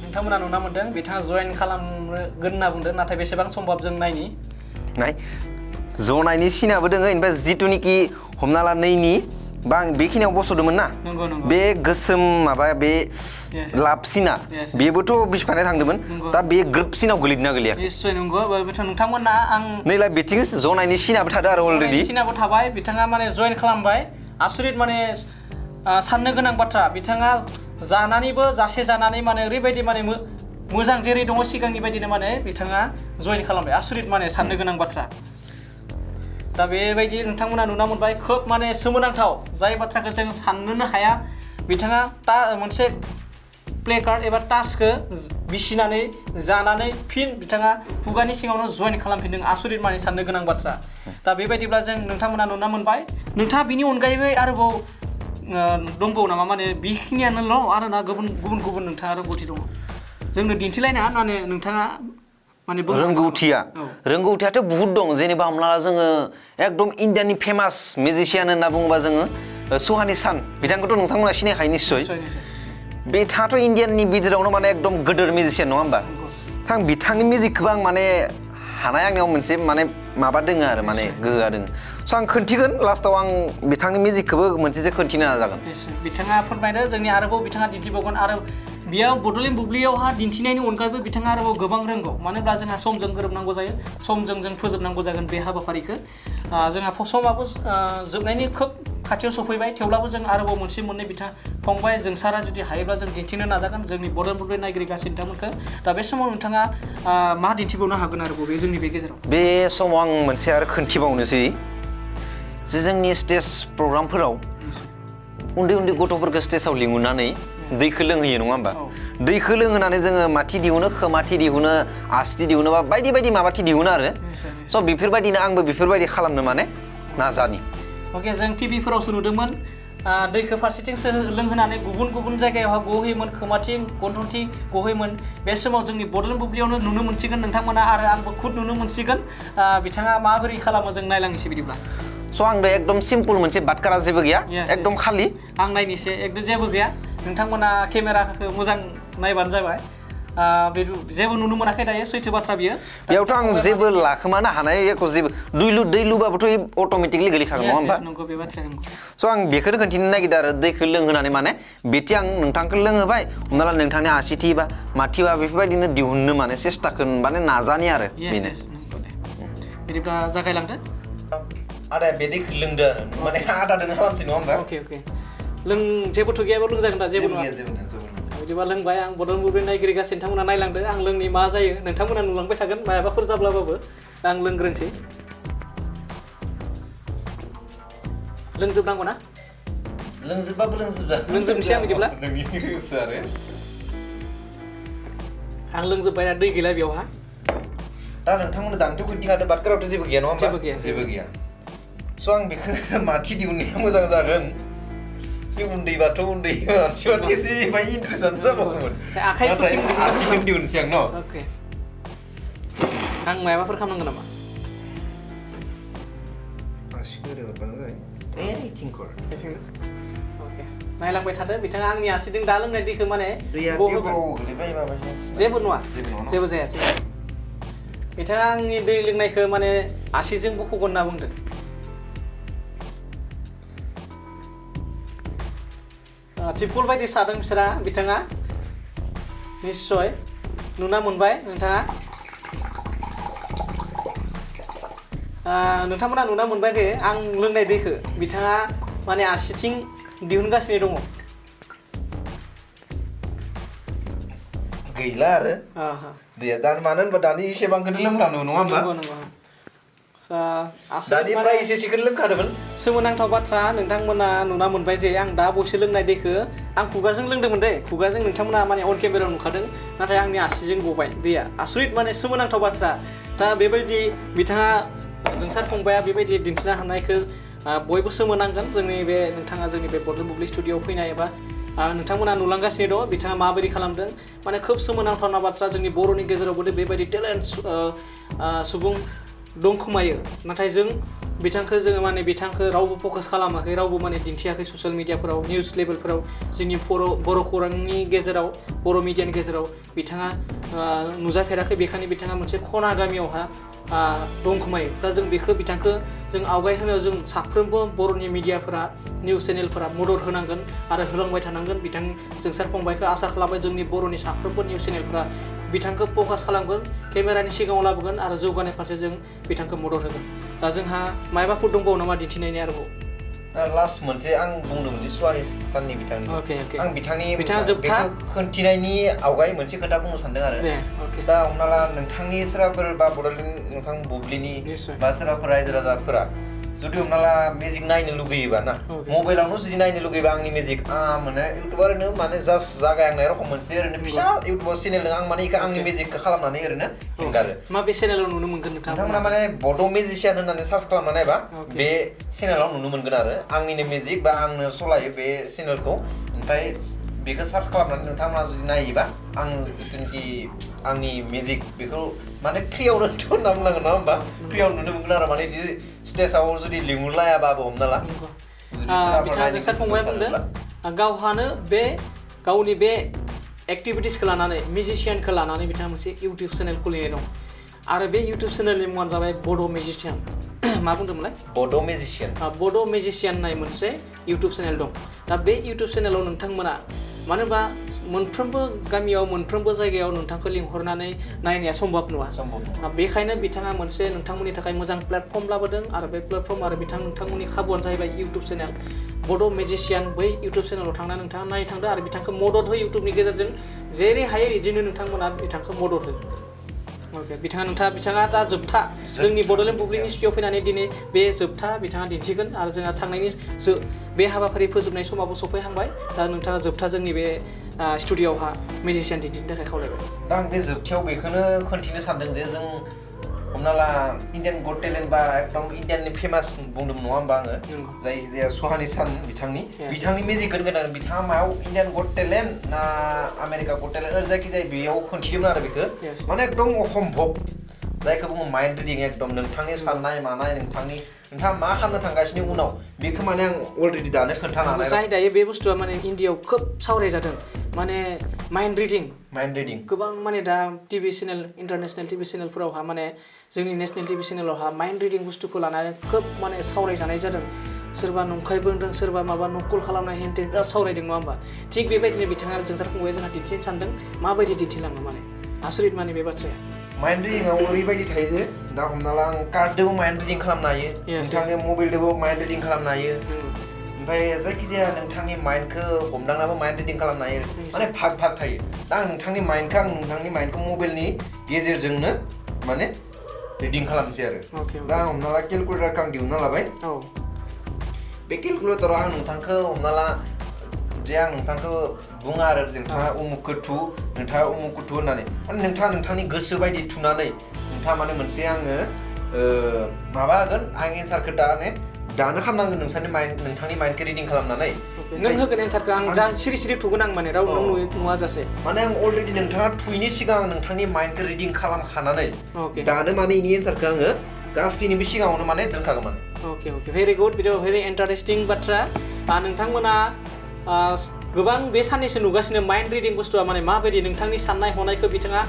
नोंथांमोना नुना मोनदों बिथाङा जइन खालामगोन होनना बुंदों नाथाय बेसेबां सम्भब जों नायनि नाय जनायनि सिनाबो दोङो ओमफ्राय जिथुनिखि हमना ला नैनि बा आं बेखिनियाव बस'दोंमोन ना बे गोसोम माबा बे लाबसिना बेबोथ' बिसिफानाय थांदोंमोन दा बे ग्रोबसिनाव गोलैदोंना गोलैया निश्चय नंगौ नोंथांमोना आं नैलाय बेथिं जनायनि सिनाबो थादों आरो अलरेडि सिनाबो थाबाय बिथाङा माने जइन खालामबाय आसरित माने साननो गोनां बाथ्रा बिथाङा जानानैबो जासे जानानै माने ओरैबायदि माने मोजां जेरै दङ सिगांनि बायदिनो माने बिथाङा जइन खालामबाय आसरित माने साननो गोनां बाथ्रा दा बेबायदि नोंथांमोना नुना मोनबाय खोब माने सोमोनांथाव जाय बाथ्राखौ जों साननोनो हाया बिथाङा मोनसे प्ले कार्ड एबा टास्कखौ बिसिनानै जानानै फिन बिथाङा खुगानि सिङावनो जइन खालामफिनदों आसरित माने साननो गोनां बाथ्रा दा बेबायदिब्ला जों नोंथांमोना नुना मोनबाय नोंथाङा बिनि अनगायैबो आरोबाव दंबावो नामा माने बेखिनियानोल' आरो ना गुबुन नोंथाङा रोंगौथि दङ जोंनो दिन्थिलायना माने नोंथाङा माने रोंगौथियाथ' बुहुत दं जेनेबा हमना ला जोङो एकदम इण्डियानि फेमास मिउजिशियान होनना बुङोबा जोङो सुहानि सान बिथांखौथ' नोंथांमोना सिनायखायो निस्सय बिथाङाथ' इण्डियाननि बिथोरावनो माने एकदम गोदोर मिउजिशियान नङा होमबा आं बिथांनि मिउजिकखौबो आं माने हानाय आंनियाव मोनसे माने माबा दोङो आरो माने गोहोआ दोङो स' आं खोन्थिगोन लास्टाव आं बिथांनि मिउजिकखौबो मोनसेसो खोन्थिनो नाजागोन बिथाङा फोरमायदो जोंनि आरोबाव बिथाङा दिन्थिबावगोन आरो बेयाव बड'लेण्ड बुब्लियावहा दिन्थिनायनि अनगायैबो बिथाङा आरोबाव गोबां रोंगौ मानो होनब्ला जोंहा समजों गोरोबनांगौ जायो समजों जों फोजोबनांगौ जागोन बे हाबाफारिखौ जोंहा समाबो जोबनायनि खोब खाथियाव सफैबाय थेवब्लाबो जों आरोबाव मोनसे मोननै फंबाय जोंसारा जुदि हायोब्ला जों दिन्थिनो नाजागोन जोंनि बड'लेण्ड बुब्लि नायगिरि गासै नोंथांमोनखौ दा बे समाव नोंथाङा मा दिन्थिबावनो हागोन आरोबाव बे जोंनि बे गेजेराव बे समाव आं मोनसे आरो खोन्थिबावनोसै जे जोंनि स्टेज प्रग्रामफोराव उन्दै उन्दै गथ'फोरखौ स्टेजाव लिंहरनानै दैखौ लोंहोयो नङा होमबा दैखौ लोंहोनानै जोङो माथि दिहुनो खोमाथि दिहुनो आसि दिहुनो बा बायदि बायदि माबाथि दिहुनो आरो स' बेफोरबायदिनो आंबो बेफोरबायदि खालामनो माने नाजानि अके जों टिभिफोरावसो नुदोंमोन दैखौ फारसेथिंसो लोंहोनानै गुबुन जायगायावहा गहोयोमोन खोमाथिं गन्थंथिं गहोयोमोन बे समाव जोंनि बड'लेण्ड बुब्लियावनो नुनो मोनसिगोन नोंथांमोना आरो आंबो खुद नुनो मोनसिगोन बिथाङा माबोरै खालामो जों नायलांनोसै बिदिब्ला स' आंबो एकदम सिम्पल मोनसे बाटकारा जेबो गैया एकदम खालि आं नायनोसै एकदम जेबो गैया नोंथांमोना केमेराखौ मोजां नायबानो जाबाय जेबो नुनो मोनाखै दायो सैथो बाथ्रा बियो बेयावथ' आं जेबो लाखोमानो हानाय एख' जेबो दै लुबाबोथ' अट'मेटिकलि गोलैखागोन नङा होमबा नंगौ बे बाथ्राया नंगौ स' आं बेखौनो खोन्थिनो नागिरदों आरो दैखौ लोंहोनानै माने बेथि आं नोंथांखौ लोंहोबाय हमना ला नोंथांनि आसिथि बा माथिबा बेफोरबायदिनो दिहुननो माने सेस्टाखौ माने नाजानि आरो बेनो बिदिब्ला जागायलांदो आदाया बे दैखौ लोंदो आरो माने आदादोनो खालामसै नङा होमबा अके जेबोथ' गैयाबा लोंजागोन दा जेबो नङा बिदिबा लोंबाय आं बड'लेण्ड बुब्लि नायगिरि गासै नोंथांमोना नायलांदो आं लोंनि मा जायो नोंथांमोना नुलांबाय थागोन मायाबाफोर जाब्लाबाबो आं लोंग्रोनोसै लोंजोबनांगौ ना लोंजोबबाबो लोंजोबनोसै आं बिदिब्ला आं लोंजोब्बाय दै गैला बेयावहा दा नोंथांमोना दानोथ' खोन्थिखादो बाटकारावथ' जेबो गैया नङा होमबा जेबो गैया स' आं बेखौ माथि दिहुननाया मोजां जागोन बे उन्दैबाथ' उन्दै मानसिबाथ' एसे बाय इन्ट्रेस्टआनो जाबावगौमोन आखाइथिं दिहुनसै आं न' अके आं माबाफोर खालामनांगोन नामा आसिखौ ओरैबानो जाबाय एनिथिंखौ अके नायलांबाय थादो बिथाङा आंनि आसिजों दा लोंनाय दैखौ माने जेबो नङा जेबो जाया बिथाङा आंनि दै लोंनायखौ माने आसिजों बख'गोन होनना बुंदों टिपकल बायदि सादों बिसोरा बिथाङा निस्सय नुना मोनबाय नोंथाङा नोंथांमोना नुना मोनबाय दे आं लोंनाय दैखौ बिथाङा माने आसिथिं दिहुनगासिनो दङ गैला आरो दैया दा मानो होनबा दानि एसेबांखौनो लोंफ्रामो नङा होमबा दानिफ्राय एसेखौनो लोंखादोंमोन सोमोनांथाव बाथ्रा नोंथांमोना नुना मोनबाय जे आं दा बयसो लोंनाय दैखौ आं खुगाजों लोंदोंमोन दे खुगाजों नोंथांमोना माने अन केमेरायाव नुखादों नाथाय आंनि आसिजों गबाय दैया आसरित माने सोमोनांथाव बाथ्रा दा बेबायदि बिथाङा जोंसार फंबाया बेबायदि दिन्थिनो हानायखौ बयबो सोमोनांगोन जोंनि बे नोंथाङा जोंनि बे बड'लेण्ड बुब्लि स्टुडिअ'आव फैनाय एबा नोंथांमोना नुलांगासिनो दं बिथाङा माबायदि खालामदों माने खोब सोमोनांथावना बाथ्रा जोंनि बर'नि गेजेरावबो बेबायदि टेलेन्ट सुबुं दंखोमायो नाथाय जों बिथांखौ जोङो माने बिथांखौ रावबो फकास खालामाखै रावबो माने दिन्थियाखै ससियेल मिडियाफोराव निउस लेभेलफोराव जोंनि बर' खौरांनि गेजेराव बर' मिडियानि गेजेराव बिथाङा नुजाफेराखै बेखायनो बिथाङा मोनसे खना गामियावहा दंखोमायो दा जों बेखौ बिथांखौ जों आवगाय होनायाव जों साफ्रोमबो बर'नि मिडियाफोरा निउस चेनेलफोरा मदद होनांगोन आरो होलांबाय थानांगोन बिथां जोंसार फंबायखौ आसा खालामबाय जोंनि बर'नि साफ्रोमबो निउस चेनेलफोरा बिथांखौ फकास खालामगोन केमेरानि सिगाङाव लाबोगोन आरो जौगानाय फारसे जों बिथांखौ मदद होगोन दा जोंहा मायबाफोर दंबावो नामा दिन्थिनायनि आरोबाव लास्ट मोनसे आं बुंदोंमोन जे सुवारि साननि बिथांनि आं बिथाङा जोबथा खोन्थिनायनि आवगाय मोनसे खोथा बुंनो सानदों आरो दा हमना ला नोंथांनि सोरबाफोर बा बड'लेण्ड नोंथां बुब्लिनि बा सोरबाफोर रायजो राजाफोरा जुदि हमना ला मेजिक नायनो लुगैयोबा ना मबाइलावनो जुदि नायनो लुगैयोबा आंनि मेजिक माने इउटुबार ओरैनो माने जास्ट जागायहांनाय रखम मोनसे ओरैनो फिसा इउटुबाव चेनेल दं आं माने इखौ आंनि मेजिकखौ खालामनानै ओरैनो हेंगारो माबे चेनेलाव नुनो मोनगोन नोंथांमोना माने बड' मेजिसियान होननानै सार्च खालामना नायबा बे चेनेलाव नुनो मोनगोन आरो आंनिनो मेजिक बा आंनो सलायो बे चेनेलखौ ओमफ्राय बेखौ सार्च खालामनानै नोंथांमोना जुदि नायोबा आं जिथुनाखि आंनि मेजिक बेखौ माने फ्रियावनो होनना बुंनांगोन नङा होमबा फ्रियाव नुनो मोनगोन आरो माने बिदि स्टेजाव जुदि लिंहरलायाबाबो हमना ला बिथाङा जोंसार फंबाया बुंदों गावहानो बे गावनि बे एक्टिभिटिसखौ लानानै मिउजिशियानखौ लानानै बिथाङा मोनसे इउटुब चेनेल खुलिनाय दं आरो बे इउटुब चेनेलनि मुङानो जाबाय बड' मेजिशियान मा बुंदोंमोनलाय बड' मेजिशियान होननाय मोनसे इउटुब चेनेल दं दा बे इउटुब चेनेलाव नोंथांमोना मानो होनबा मोनफ्रोमबो गामियाव मोनफ्रोमबो जायगायाव नोंथांखौ लिंहरनानै नायनाया सम्भब नङा बेखायनो बिथाङा मोनसे नोंथांमोननि थाखाय मोजां प्लेटफर्म लाबोदों आरो बे प्लेटफर्म आरो नोंथांमोननि खाबुआनो जाहैबाय इउटुब चेनेल बड' मेजिशियान बै इउटुब चेनेलाव थांना नोंथाङा नायनो थांदो आरो बिथांखौ मदद हो इउटुबनि गेजेरजों जेरै हायो बिदिनो नोंथांमोना बिथांखौ मदद हो बिथाङा दा जोबथा जोंनि बड'लेण्ड बुब्लिनि स्टुडिअ'आव फैनानै दिनै बे जोबथा बिथाङा दिन्थिगोन आरो जोंहा थांनायनि बे हाबाफारि फोजोबनाय समाबो सफैहांबाय दा नोंथाङा जोबथा जोंनि बे स्टुडिअ'आवहा मेजिशियान दिन्थिनो थाखाय खावलायबाय दा आं बे जोबथायाव बेखौनो खोन्थिनो सानदों जे जों हमना ला इण्डियान गट टेलेन्ट बा एकदम इण्डियाननि फेमास बुंदोंमोन नङा होमबा आङो जायखिजाया सुहानि सान बिथांनि मेजिक होनगोन बिथाङा मायाव इण्डियान गट टेलेन्ट ना आमेरिका गट टेलेन्ट ओरै जायखिजाया बेयाव खोन्थिदोंमोन आरो बेखौ माने एकदम असम्भब जायखौ बुङो माइन्ड रिडिं एकदम नोंथांनि साननाय मानाय नोंथाङा मा खालामनो थांगासिनो उनाव बेखौ माने आं अलरेडि दानो खोन्थानो हानाय जाय दायो बे बुस्थुआ माने इण्डियाआव खोब सावरायजादों माने माइन्ड रिडिं गोबां माने दा टिभि चेनेल इन्टारनेसनेल टिभि चेनेलफोरावहा माने जोंनि नेसनेल टिभि चेनेलावहा माइन्ड रिडिं बुस्थुखौ लानानै खोब माने सावरायजानाय जादों सोरबा नंखायबो होनदों सोरबा माबा नकल खालामनाय हेन बिराद सावरायदों नङा होमबा थिग बेबायदिनो बिथाङा जोंसार फंबाया जोंहा दिन्थिनो सानदों माबायदि दिन्थिलाङो माने आसरित माने बे बाथ्राया माइन्ड रिडिंआव ओरैबायदि थायो जे दा हमना ला आं कार्डजोंबो माइन्ड रिडिं खालामनो हायो नोंथांनि मबाइलजोंबो माइन्ड रिडिं खालामनो हायो ओमफ्राय जायखिजाया नोंथांनि माइन्डखौ हमदांनाबो माइन्ड रिडिं खालामनो हायो माने भाग थायो दा आं नोंथांनि माइन्डखौ मबाइलनि गेजेरजोंनो माने रिडिं खालामनोसै आरो दा हमना ला केलकुलेटारखौ आं दिहुनना लाबाय बे केलकुलेटाराव आं नोंथांखौ हमना ला जे आं नोंथांखौ बुङा आरो नोंथाङा उमुखखौ थु होननानै माने नोंथाङा नोंथांनि गोसो बायदि थुनानै नोंथाङा माने मोनसे आङो माबा होगोन आं एन्सारखौ दाने दानो खालामनांगोन नोंथांनि माइन्डखौ रिडिं खालामनानै नों होगोन एन्सारखौ आं जा सिरि सिरि थुगोन आं माने राव नों नुवा जासे माने आं अलरेडि नोंथाङा थुयैनि सिगां नोंथांनि माइन्डखौ रिडिं खालामखानानै दानो माने इनि एन्सारखौ आङो गासैनिबो सिगाङावनो माने दोनखागोन माने okay very good video very interesting बाथ्रा नोंथांमोना गोबां बे साननैसो नुगासिनो माइन्ड रिडिं बुस्थुआ माने माबायदि नोंथांनि साननाय हनायखौ बिथाङा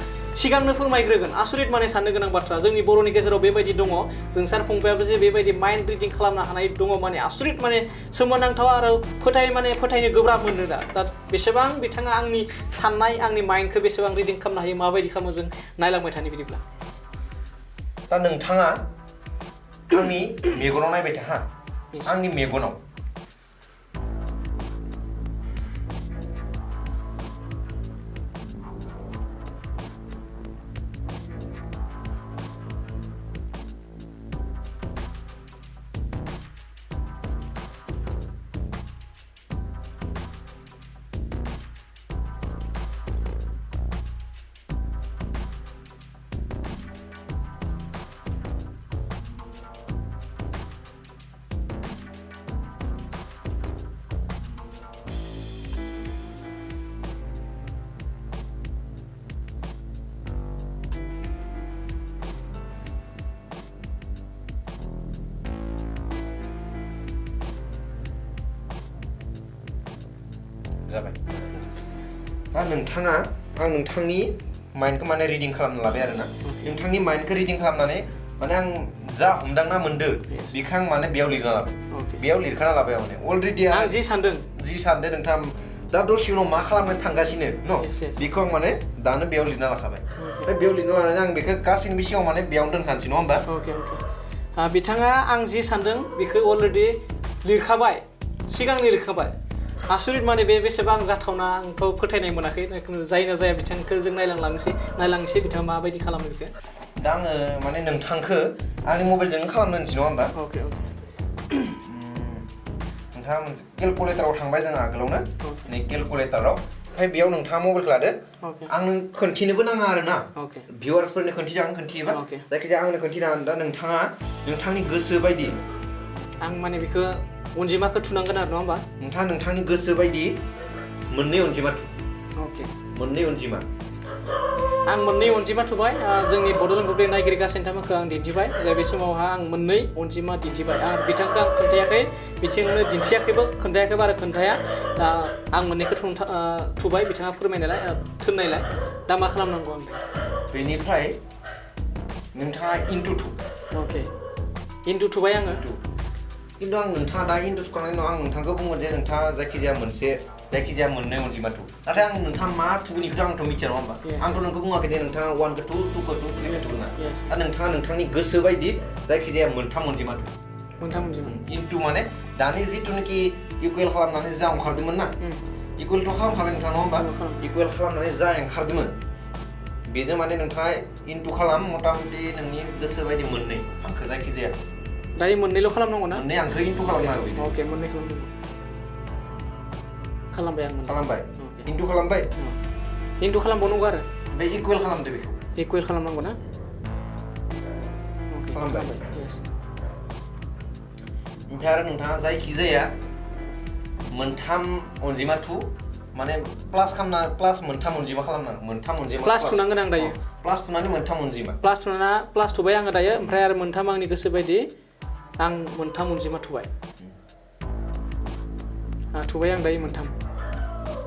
सिगांनो फोरमायग्रोगोन आसरित माने साननो गोनां बाथ्रा जोंनि बर'नि गेजेराव बेबायदि दङ जों सार फंबायाबो जे बेबायदि माइन्ड रिडिं खालामनो हानाय दङ माने आसरित माने सोमोनांथाव आरो फोथायनो गोब्राब मोनो दा बेसेबां बिथाङा आंनि साननाय आंनि माइन्डखौ बेसेबां रिडिं खालामनो हायो माबायदि खालामो जों नायलांबाय थानि बिदिब्ला दा नोंथाङा आंनि मेगनाव नायबाय था आंनि मेगनाव जाबाय दा नोंथाङा आं नोंथांनि माइन्डखौ माने रिडिं खालामना लाबाय आरोना नोंथांनि माइन्डखौ रिडिं खालामनानै माने आं जा हमदांना मोनदो बेखौ आं माने बेयाव लिरना लाबाय बेयाव लिरखाना लाबाय माने अलरेडि आं जि सानदों नोंथां दा दसे उनाव मा खालामनो थांगासिनो न बेखौ आं माने दानो बेयाव लिरना लाखाबाय ओमफ्राय बेयाव लिरना लानानै आं बेखौ गासैनिबो सिगाङाव माने बेयावनो दोनखानोसै नङा होमबा बिथाङा आं जि सानदों बेखौ अलरेडि लिरखाबाय सिगांनो लिरखाबाय आसरित माने बे बेसेबां जाथावना आंथ' फोथायनाय मोनाखै जायना जाया बिथांखौ जों नायलांनोसै बिथाङा माबायदि खालामो बेखौ दा आङो माने नोंथांखौ आंनि मबाइलजोंनो खालामनो होनसै नङा होमबा नोंथाङा मोनसे केलकुलेटाराव थांबाय जों आगोलावनो नै केलकुलेटाराव ओमफ्राय बेयाव नोंथाङा मबाइलखौ लादो आं नों खोन्थिनोबो नाङा आरोना भिउवार्सफोरनो खोन्थिजागोन खोन्थियोबा जायखिजाया आंनो खोन्थिनाङा दा नोंथाङा नोंथांनि गोसो बायदि आं माने बेखौ अनजिमाखौ थुनांगोन आरो नङा होमबा नोंथाङा नोंथांनि गोसो बायदि मोननै अनजिमा मोननै अनजिमा आं मोननै अनजिमा थुबाय जोंनि बड'लेण्ड नायगिरि गासैनोथामोनखौ आं दिन्थिबाय जे बे समावहा आं मोननै अनजिमा दिन्थिबाय आं बिथांखौ आं खोन्थायाखै बिथिंनो दिन्थियाखैबो खोन्थायाखैबो आरो खोन्थाया दा आं मोननैखौ थुबाय बिथाङा फोरमायनायलाय थोननायलाय दा मा खालामनांगौ आं बेनिफ्राय नोंथाङा इन्टु थुबाय आङो खिन्थु आं नोंथाङा दा इन्टु थुखांनायनि उनाव आं नोंथांखौ बुंगोन जे नोंथाङा जायखिजाया मोननै अनजिमा थु नाथाय आं नोंथाङा मा थुगोन बेखौथ' आंथ' मिथिया नङा होमबा आंथ' नोंखौ बुङाखै दे नोंथाङा 1 खौ 2 2 खौ 2 3 खौ 2 ना दा नोंथाङा नोंथांनि गोसो बायदि जायखिजाया मोनथाम अनजिमा थु इन्टु माने दानि जिथुनाखि इकुवेल खालामनानै जा ओंखारदोंमोन ना इकुवेलथ' खालामखाबाय नोंथाङा नङा होमबा इकुवेल खालामनानै जा ओंखारदोंमोन बेजों माने नोंथाङा इन्टु खालाम मथा मथि नोंनि गोसो बायदि मोननै हांखो जायखिजाया दायो मोननैल' खालामनांगौ ना मोननै हांखो इन्टु खालामनांगौ मोननै खालामबाय आं खालामबाय इन्टु खालामबाय इन्टु खालामबावनांगौ आरो बे इकुवेल खालामदो बेखौ इकुवेल खालामनांगौ ना खालामबाय ओमफ्राय आरो नोंथाङा जायखिजाया मोनथाम अनजिमा थु माने प्लास मोनथाम अनजिमा खालामनांगौ मोनथाम अनजिमा प्लास थुनांगोन आं दायो प्लास थुनानै मोनथाम अनजिमा प्लास थुबाय आङो दायो ओमफ्राय आरो मोनथाम आंनि गोसो बायदि आं मोनथाम अनजिमा थुबाय आं दायो मोनथाम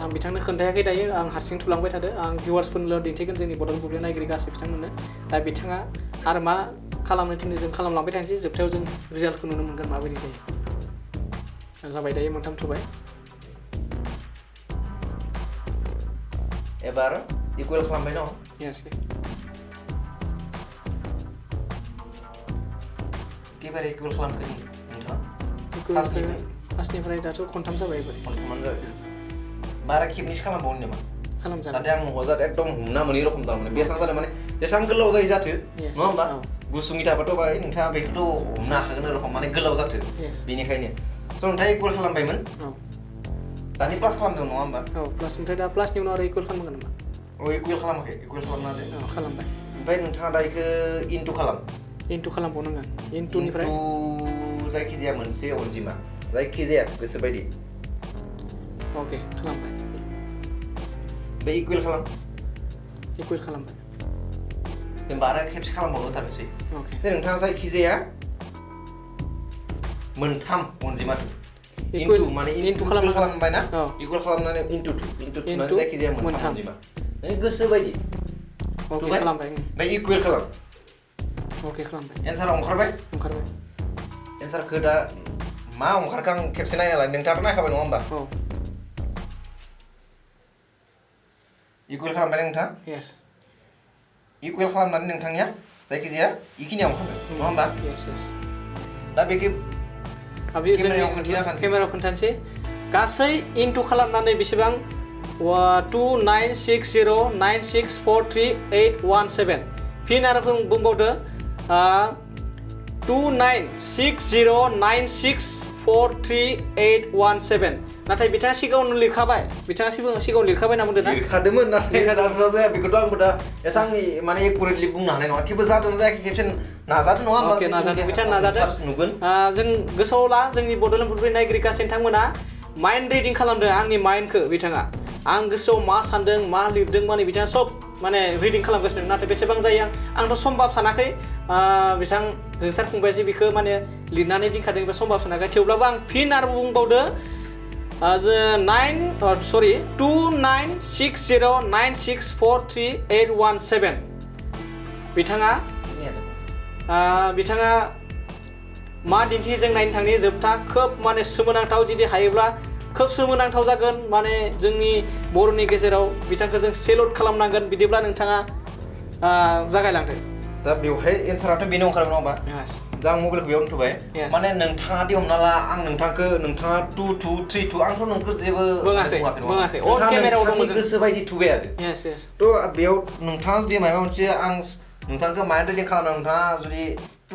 आं बिथांनो खोन्थायाखै दायो आं हारसिं थुलांबाय थादों आं भिउवार्सफोरनोल' दिन्थिगोन जोंनि बड'लेण्ड नायगिरि गासै बिथांमोननो दा बिथाङा आरो मा खालामनो थिनो जों खालामलांबाय थानोसै जोबथायाव जों रिजाल्टखौ नुनो मोनगोन माबायदि जायो जाबाय दायो मोनथाम थुबाय एबार इकुवेल खालामबाय न एबार इकुवेल खालामखो नोंथाङा फार्स्टनिफ्राय दाथ' खनथाम जाबाय खनथामानो जाबाय बारा खेबनैसो खालामबावनो नामा खालामजागोन जाहाथे आं न'आव जाहाथे एकदम हमना मोनै रखम थारमाने बेसेबां जादों माने जेसेबां गोलाव जायो जाथो नङा होमबा गुसुंनि थाबाथ' बाय नोंथाङा बेखौथ' हमनो हाखागोन रखम माने गोलाव जाथो बेनिखायनो स' नोंथाङा इकुवेल खालामबायमोन दानि प्लास खालामदों नङा होमबा प्लास ओमफ्राय दा प्लासनि उनाव आरो इकुवेल खालामगोन नामा इकुवेल खालामाखै इकुवेल खालामना दे खालामबाय ओमफ्राय नोंथाङा दा इखौ इन्टु खालामबावनांगोन इन्टु खालामबावनांगोन इन्टुनिफ्राय जायखिजाया मोनसे अनजिमा जायखिजाया गोसोबायदि अके खालामबाय बे इकुवेल खालाम इकुवेल खालामबाय होनबा आरो खेबसे खालामबावनो थारनोसै अके नोंथाङा जायखिजाया मोनथाम अनजिमा Equal, इनटु माने into खालामबाय ना औ इकुवेल खालामनानै इनटु 2 इनटु 2 Into जायखिजाया मोनथाम अनजिमा नों गोसोबायदि अके खालामबाय बे इकुवेल खालाम अके खालामबाय एन्सारा ओंखारबाय एन्सारखौ दा मा ओंखारखो आं खेबसे नायना लानि नोंथाङाथ' नायखाबाय नङा होमबा औ इकुवेल खालामबाय नोंथाङा यस इकुवेल खालामनानै नोंथांनिया जायखिजाया इखिनियाव ओंखारबाय नङा होमबा यस यस दा बेखौ केमेरायाव खोन्थानोसै गासै इनटु खालामनानै बेसेबां 296096438817 फिन आरो बुंबावदो 296096438817 नाथाय बिथाङा सिगाङावनो लिरखाबाय सिगाङाव लिरखाबाय ना बुंदों ना लिरखादोंमोन नाथाय जादोंना जाया बेखौथ' आंबो दा एसां माने एकुरेटलि बुंनो हानाय नङा थेवबो जादोंना जायाखै खेबसे नाजादों नङा होमबा अके नाजादों बिथाङा नाजादों नुगोन जों गोसोआव ला जोंनि बड'लेण्ड बुब्लि नायगिरि गासै नोंथांमोना माइन्ड रिडिं खालामदों आंनि माइन्डखौ बिथाङा आं गोसोआव मा सानदों मा लिरदों माने बिथाङा सब माने रिडिं खालामगासिनो नाथाय बेसेबां जायो आंथ' सम्भाब सानाखै बिथां जोंसार फंबायासो बेखौ माने लिरनानै दिन्खादों एबा सम्भाब सानाखै थेवब्लाबो आं फिन आरो बुंबावदो 296096438817 बिथाङा मा दिन्थि जों नायनो थांनि जोबथा खोब माने सोमोनांथाव जुदि हायोब्ला खोब सोमोनांथाव जागोन माने जोंनि बर'नि गेजेराव बिथांखौ जों सेलुट खालामनांगोन बिदिब्ला नोंथाङा जागायलांदो दा बेवहाय एन्साराथ' बेनो ओंखारबाय नङा होमबा दा आं मबाइलखौ बेयाव दोनथ'बाय माने नोंथाङा दि हमना ला आं नोंथाङा 2 2 3 2 आंथ' नोंखौ जेबो बुङाखै अन केमेरायाव दङ जों गोसो बायदि थुबाय आरो थ' बेयाव नोंथाङा जुदि माबा मोनसे आं नोंथांखौ माइन्ड रिडिं खालामनानै नोंथाङा जुदि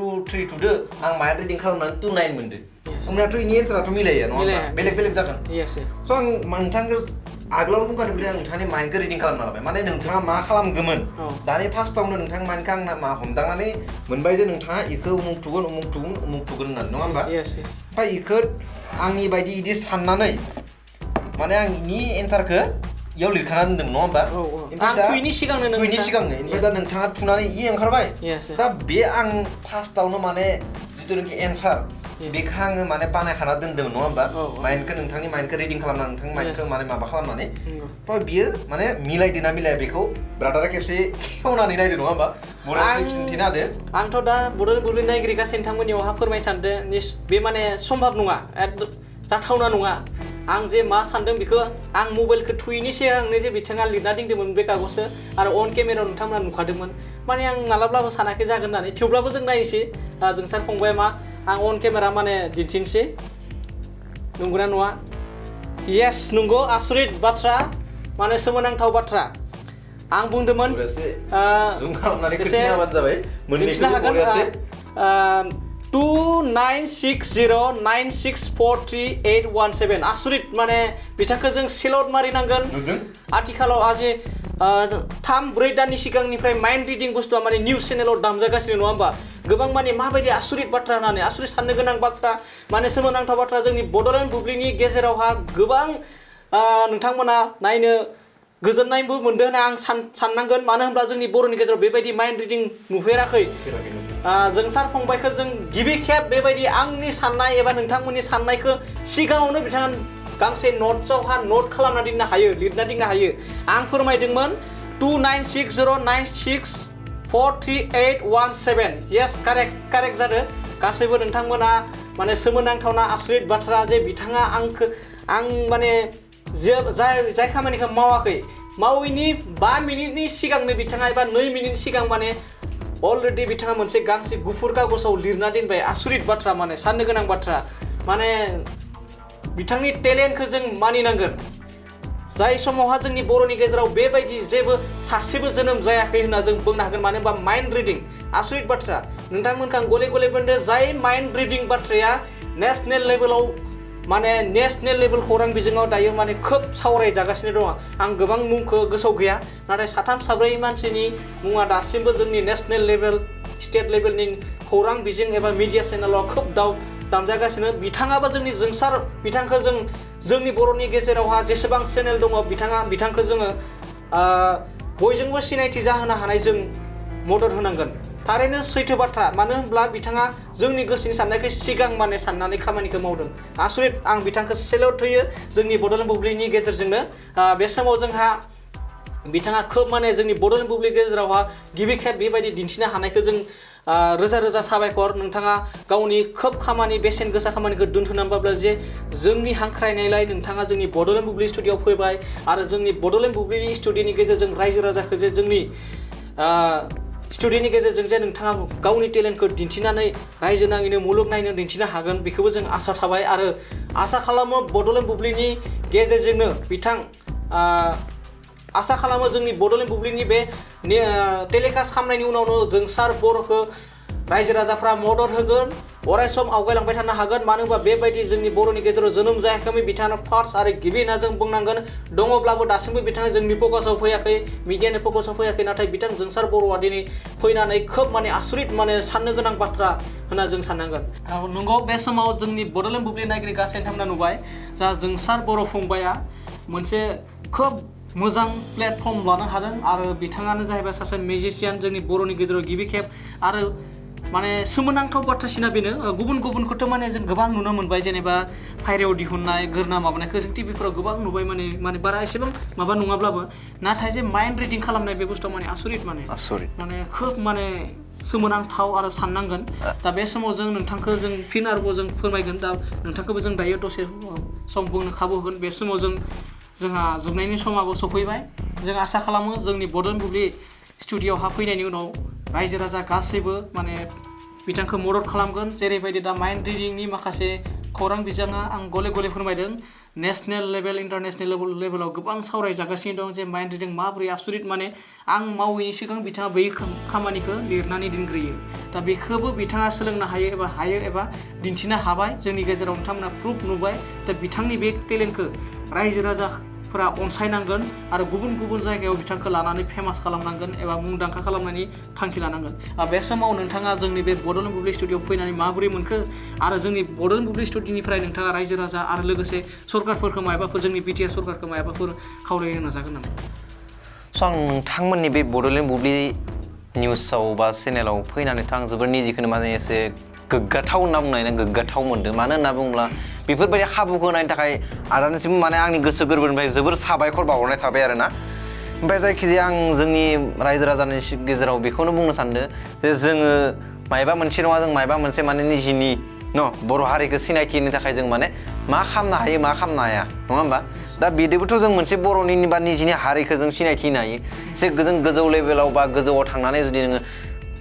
2 3 थुदो आं माइन्ड रिडिं खालामनानै 2 9 मोनदो होमब्लाथ' इनि एन्साराथ' मिलाया नङा होमबा बेलेग जागोन स' आं नोंथांखौ आगोलावनो बुंखादों जे आं नोंथांनि माइन्डखौ रिडिं खालामना लाबाय माने नोंथाङा मा खालामगौमोन दानि फार्स्टआवनो नोंथांनि माइन्डखौ आं मा हमदांनानै मोनबाय जे नोंथाङा इखौ उमुक थुगोन होननानै नङा होमबा ओमफ्राय इखौ आंनि बायदि इदि साननानै माने आं इनि एन्सारखौ इयाव लिरखाना दोनदोंमोन नङा होमबा आं थुयिनि सिगांनो ओमफ्राय दा नोंथाङा थुनानै इ ओंखारबाय दा बे आं फार्स्टआवनो माने जिथुनाखि एन्सार बेखौ आङो माने बानायखाना दोनदोंमोन नङा होमबा माइन्डखौ नोंथांनि माइन्डखौ रिडिं खालामना नोंथांनि माइन्डखौ माने माबा खालामनानै थ' बियो माने मिलायदों ना मिलाया बेखौ ब्रादारा खेबसे खेवनानै नायदो नङा होमबा खिन्थिना होदो आंथ' दा बड'लेण्ड बुब्लि नायगिरि गासै नोंथांमोननियावहा फोरमायनो सानदों बे माने सम्भब नङा जाथावना नङा आं जे मा सानदों बेखौ आं मबाइलखौ थुयिनि सिगांनो जे बिथाङा लिरना दोनदोंमोन बे कागजखौ आरो अन केमेरायाव नोंथांमोना नुखादोंमोन माने आं मालाब्लाबो सानाखै जागोन होननानै थेवब्लाबो जों नायनोसै जोंसार फंबाया मा आं अन केमेरा माने दिन्थिनोसै नंगौना नङा येस नंगौ आसरित बाथ्रा माने सोमोनांथाव बाथ्रा आं बुंदोंमोन दिन्थिनो हागोन 296096438817 आसरित माने बिथांखौ जों सेलट मारिनांगोन आथिखालाव आज 3-4 दाननि सिगांनिफ्राय माइन्ड रिडिं बुस्थुआ माने निउस चेनेलाव दामजागासिनो नङा होमबा गोबां माने माबायदि आसरित बाथ्रा होननानै आसरित साननो गोनां बाथ्रा माने सोमोनांथाव बाथ्रा जोंनि बड'लेण्ड बुब्लिनि गेजेरावहा गोबां नोंथांमोना नायनो गोजोननायबो मोनदों होनना आं साननांगोन मानो होनब्ला जोंनि बर'नि गेजेराव बेबायदि माइन्ड रिडिं नुफेराखै जोंसार फंबायखौ जों गिबि खेब बेबायदि आंनि साननाय एबा नोंथांमोननि साननायखौ सिगाङावनो बिथाङा गांसे नटसआवहा नट खालामना दोननो हायो लिरना दोननो हायो आं फोरमायदोंमोन 296096438817 येस कारेक्ट जादों गासैबो नोंथांमोना माने सोमोनांथावना आसरित बाथ्रा जे बिथाङा आं माने जाय खामानिखौ मावाखै मावैनि 5 मिनिटनि सिगांनो बिथाङा एबा 2 मिनिट सिगां माने अलरेडि बिथाङा मोनसे गांसे गुफुर कागजाव लिरना दोनबाय आसरित बाथ्रा माने साननो गोनां बाथ्रा माने बिथांनि टेलेन्टखौ जों मानिनांगोन जाय समावहा जोंनि बर'नि गेजेराव बेबायदि जेबो सासेबो जोनोम जायाखै होनना जों बुंनो हागोन मानो होनबा माइन्ड रिडिं आसरित बाथ्रा नोंथांमोनखौ आं गले बुंदों जाय माइन्ड रिडिं बाथ्राया नेसनेल लेभेलाव माने नेसनेल लेभेल खौरां बिजोङाव दायो माने खोब सावरायजागासिनो दङ आं गोबां मुंखौ गोसोआव गैया नाथाय 3-4 मानसिनि मुङा दासिमबो जोंनि नेसनेल लेभेल स्टेट लेभेलनि खौरां बिजों एबा मिडिया चेनेलाव खोब दामजागासिनो बिथाङाबो जोंनि जोंसार बिथांखौ जोंनि बर'नि गेजेरावहा जेसेबां चेनेल दङ बिथांखौ जोङो बयजोंबो सिनायथि जाहोनो हानाय जों मदद होनांगोन थारैनो सैथो बाथ्रा मानो होनब्ला बिथाङा जोंनि गोसोनि साननायखौ सिगां माने साननानै खामानिखौ मावदों आसरित आं बिथांखौ सेल्युट होयो जोंनि बड'लेण्ड बुब्लिनि गेजेरजोंनो बे समाव जोंहा बिथाङा खोब माने जोंनि बड'लेण्ड बुब्लि गेजेरावहा गिबि खेब बेबायदि दिन्थिनो हानायखौ जों रोजा रोजा साबायखर नोंथाङा गावनि खोब खामानि बेसेन गोसा खामानिखौ दोनथ'नानैब्लाबो जे जोंनि हांख्रायनायलाय नोंथाङा जोंनि बड'लेण्ड बुब्लि स्टुडिय'आव फैबाय आरो जोंनि बड'लेण्ड बुब्लिनि स्टुडिय'नि गेजेरजों रायजो राजाखौ जे जोंनि स्टुडिय'नि गेजेरजों जे नोंथाङा गावनि टेलेन्टखौ दिन्थिनानै रायजो नाङैनो मुलुग नायनो दिन्थिनो हागोन बेखौबो जों आसा थाबाय आरो आसा खालामो बड'लेण्ड बुब्लिनि गेजेरजोंनो बिथां आसा खालामो जोंनि बड'लेण्ड बुब्लिनि बे टेलिकास्ट खालामनायनि उनावनो जोंसार बर'खौ रायजो राजाफ्रा मदद होगोन अरायसम आवगायलांबाय थानो हागोन मानो होनबा बेबायदि जोंनि बर'नि गेजेराव जोनोम जायाखैमोन बिथाङा फार्स्ट आरो गिबि होनना जों बुंनांगोन दङब्लाबो दासिमबो बिथाङा जोंनि फकासाव फैयाखै मिडियानि फकासाव फैयाखै नाथाय बिथां जोंसार बर'आ दिनै फैनानै खोब माने आसरित माने साननो गोनां बाथ्रा होनना जों साननांगोन नंगौ बे समाव जोंनि बड'लेण्ड बुब्लि नायगिरि गासै नोंथांमोना नुबाय जा जोंसार बर' फंबाया मोनसे खोब मोजां प्लेटफर्म लानो हादों आरो बिथाङानो जाहैबाय सासे मिउजिशियान जोंनि बर'नि गेजेराव गिबि खेब आरो माने सोमोनांथाव बाथ्रासिना बेनो गुबुनखौथ' माने जों गोबां नुनो मोनबाय जेनेबा फायरायाव दिहुननाय गोरना माबानायखौ जों टिभिफोराव गोबां नुबाय माने बारा एसेबां माबा नङाब्लाबो नाथाय जे माइन्ड रिडिं खालामनाय बे बुस्थुआ माने आसरित माने खोब माने सोमोनांथाव आरो साननांगोन दा बे समाव जों नोंथांखौ जों फिन आरोबाव जों फोरमायगोन दा नोंथांखौबो जों दायो दसे सम बुंनो खाबु होगोन बे समाव जोंहा जोबनायनि समाबो सफैबाय जों आसा खालामो जोंनि बड'लेण्ड बुब्लि स्टुडिय'आवहा फैनायनि उनाव रायजो राजा गासैबो माने बिथांखौ मदद खालामगोन जेरैबायदि दा माइन्ड रिडिंनि माखासे खौरां बिजोङा आं गले गले फोरमायदों नेशनेल लेभेल इन्टारनेशनेल लेभेलाव गोबां सावरायजागासिनो दं जे माइन्ड रिडिं माबोरै आसरित माने आं मावैनि सिगां बिथाङा बै खामानिखौ लिरनानै दोनग्रोयो दा बेखौबो बिथाङा सोलोंनो हायो एबा दिन्थिनो हाबाय जोंनि गेजेराव नोंथांमोना प्रुफ नुबाय दा बिथांनि बे टेलेन्टखौ रायजो राजाफोरा अनसायनांगोन आरो गुबुन गुबुन जायगायाव बिथांखौ लानानै फेमास खालामनांगोन एबा मुंदांखा खालामनायनि थांखि लानांगोन बे समाव नोंथाङा जोंनि बे बड'लेण्ड बुब्लि स्टुडिय'आव फैनानै माबोरै मोनखो आरो जोंनि बड'लेण्ड बुब्लि स्टुडिय'निफ्राय नोंथाङा रायजो राजा आरो लोगोसे सरकारफोरखौ मायाबाफोर जोंनि बिटिआर सरकारखौ मायाबाफोर खावलायनो नाजागोन नामा स' आं नोंथांमोननि बे बड'लेण्ड बुब्लि निउसाव बा चेनेलाव फैनानैथ' आं जोबोर निजेखौनो माने एसे गोग्गाथाव होनना बुंनाय गोग्गाथाव मोनदों मानो होनना बुङोब्ला बेफोरबायदि खाबुखौ होनायनि थाखाय आदानिसिम माने आंनि गोसो गोरबोनिफ्राय जोबोर साबायखर बावहरनाय थाबाय आरोना ओमफ्राय जायखिजाया आं जोंनि रायजो राजानि गेजेराव बेखौनो बुंनो सानदों जे जोङो मायबा मोनसे नङा जों मायबा मोनसे माने निजिनि बर' हारिखौ सिनायथिनि थाखाय जों माने मा खालामनो हायो मा खालामनो हाया नङा होमबा दा बिदिबोथ' जों मोनसे बर'नि बा निजिनि हारिखौ जों सिनायथि होनो हायो एसे जों गोजौ लेभेलाव बा गोजौआव थांनानै जुदि नोङो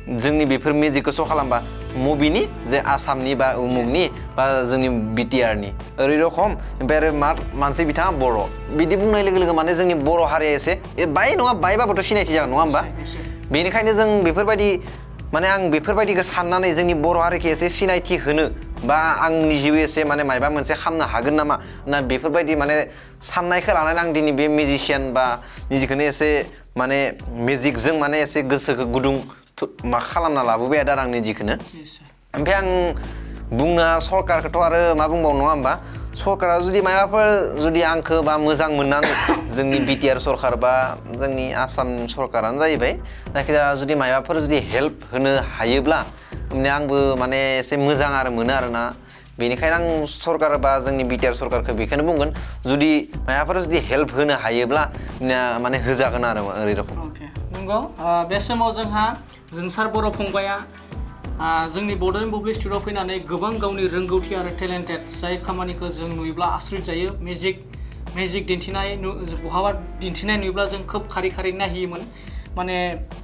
जोंनि बेफोर मिउजिकखौ श' खालामबा मुभिनि जे आसामनि बा उमुगनि बा जोंनि बिटिआरनि ओरै रखम ओमफ्राय आरो मानसि बिथाङा बर' बिदि बुंनाय लोगो लोगो माने जोंनि बर' हारिया एसे बाय नङा बायबाबोथ' सिनायथि जागोन नङा होमबा बेनिखायनो जों बेफोरबायदि माने आं बेफोरबायदिखौ साननानै जोंनि बर' हारिखौ एसे सिनायथि होनो बा आंनि जिउ एसे माने मायबा मोनसे खालामनो हागोन नामा ना बेफोरबायदि माने साननायखौ लानानै आं दिनै बे मिउजिशियान बा निजिखौनो एसे माने मिउजिकजों माने एसे गोसोखौ गुदुं मा खालामना लाबोबाय आरो आंनि जिखौनो ओमफ्राय आं बुंनो सरकारखौथ' आरो मा बुंबावनो नङा होमबा सरकारा जुदि माबाफोर जुदि आंखौ बा मोजां मोननानै जोंनि बिटिआर सरकार बा जोंनि आसाम सरकारानो जाहैबाय जायखिजाया जुदि माबाफोर जुदि हेल्प होनो हायोब्ला आंबो माने एसे मोजां आरो मोनो आरोना बेनिखायनो आं सरकार बा जोंनि बिटिआर सरकारखौ बेखौनो बुंगोन जुदि माबाफोर जुदि हेल्प होनो हायोब्ला माने होजागोन आरो ओरै रखम नंगौ बे समाव जोंहा जोंसार बर' फंबाया जोंनि बड'लेण्ड बुब्लि स्टुडिय'आव फैनानै गोबां गावनि रोंगौथि आरो टेलेन्टेड जाय खामानिखौ जों नुयोब्ला आसरित जायो मिउजिक दिन्थिनाय बहाबा दिन्थिनाय नुयोब्ला जों खोब खारि नायहैयोमोन माने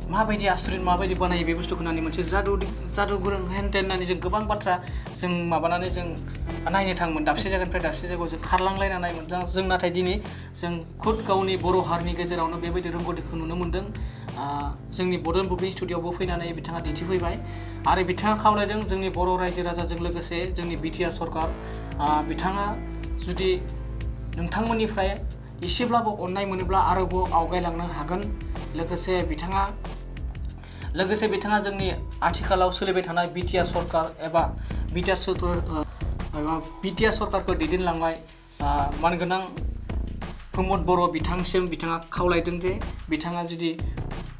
माबायदि आसरित माबायदि बानायो बे बुस्थुखौ होननानै मोनसे जादु गोरों हेनटेन होननानै जों गोबां बाथ्रा जों माबानानै जों नायनो थाङोमोन दाबसे जायगानिफ्राय दाबसे जायगायाव जों खारलांलायना नायोमोन जों नाथाय दिनै जों खुद गावनि बर' हारिनि गेजेरावनो बेबायदि रोंगौथिखौ नुनो मोन्दों जोंनि बड'लेण्ड बुब्लि स्टुडिय'आवबो फैनानै बिथाङा दिन्थिफैबाय आरो बिथाङा खावलायदों जोंनि बर' रायजो राजाजों लोगोसे जोंनि बिटिआर सरकार बिथाङा जुदि नोंथांमोननिफ्राय एसेब्लाबो अननाय मोनोब्ला आरोबाव आवगायलांनो हागोन लोगोसे बिथाङा जोंनि आथिखालाव सोलिबाय थानाय बिटिआर सरकार एबा बिटिआर एबा बिटिआर सरकारखौ दैदेनलांबाय मानगोनां प्रमद बर' बिथांसिम बिथाङा खावलायदों जे बिथाङा जुदि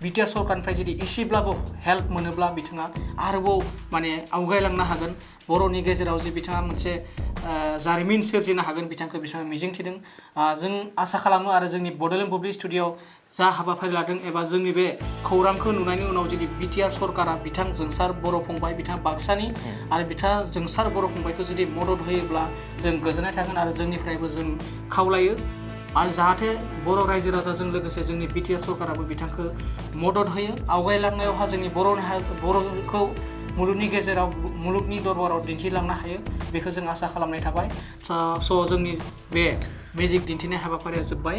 बिटिआर सरकारनिफ्राय जुदि एसेब्लाबो हेल्प मोनोब्ला बिथाङा आरोबाव माने आवगायलांनो हागोन बर'नि गेजेराव जे बिथाङा मोनसे जारिमिन सोरजिनो हागोन बिथाङा मिजिंथिदों जों आसा खालामो आरो जोंनि बड'लेण्ड बुब्लि स्टुडिअ'आव जा हाबाफारि लादों एबा जोंनि बे खौरांखौ नुनायनि उनाव जुदि बिटिआर सरकारा बिथां जोंसार बर' फंबाय बिथाङा बाक्सानि आरो बिथां जोंसार बर' फंबायखौ जुदि मदद होयोब्ला जों गोजोननाय थागोन आरो जोंनिफ्रायबो जों खावलायो आरो जाहाथे बर' रायजो राजाजों लोगोसे जोंनि बिटिआर सरकाराबो बिथांखौ मदद होयो आवगायलांनायावहा जोंनि बर'खौ मुलुगनि गेजेराव मुलुगनि दरबाराव दिन्थिलांनो हायो बेखौ जों आसा खालामनाय थाबाय स' जोंनि बे मेजिक दिन्थिनाय हाबाफारिया जोब्बाय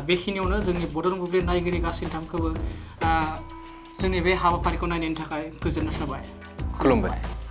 बेखिनियावनो जोंनि बड'लेण्ड बुब्लि नायगिरि गासैथामखौबो जोंनि बे हाबाफारिखौ नायनायनि थाखाय गोजोननाय थाबाय खुलुमबाय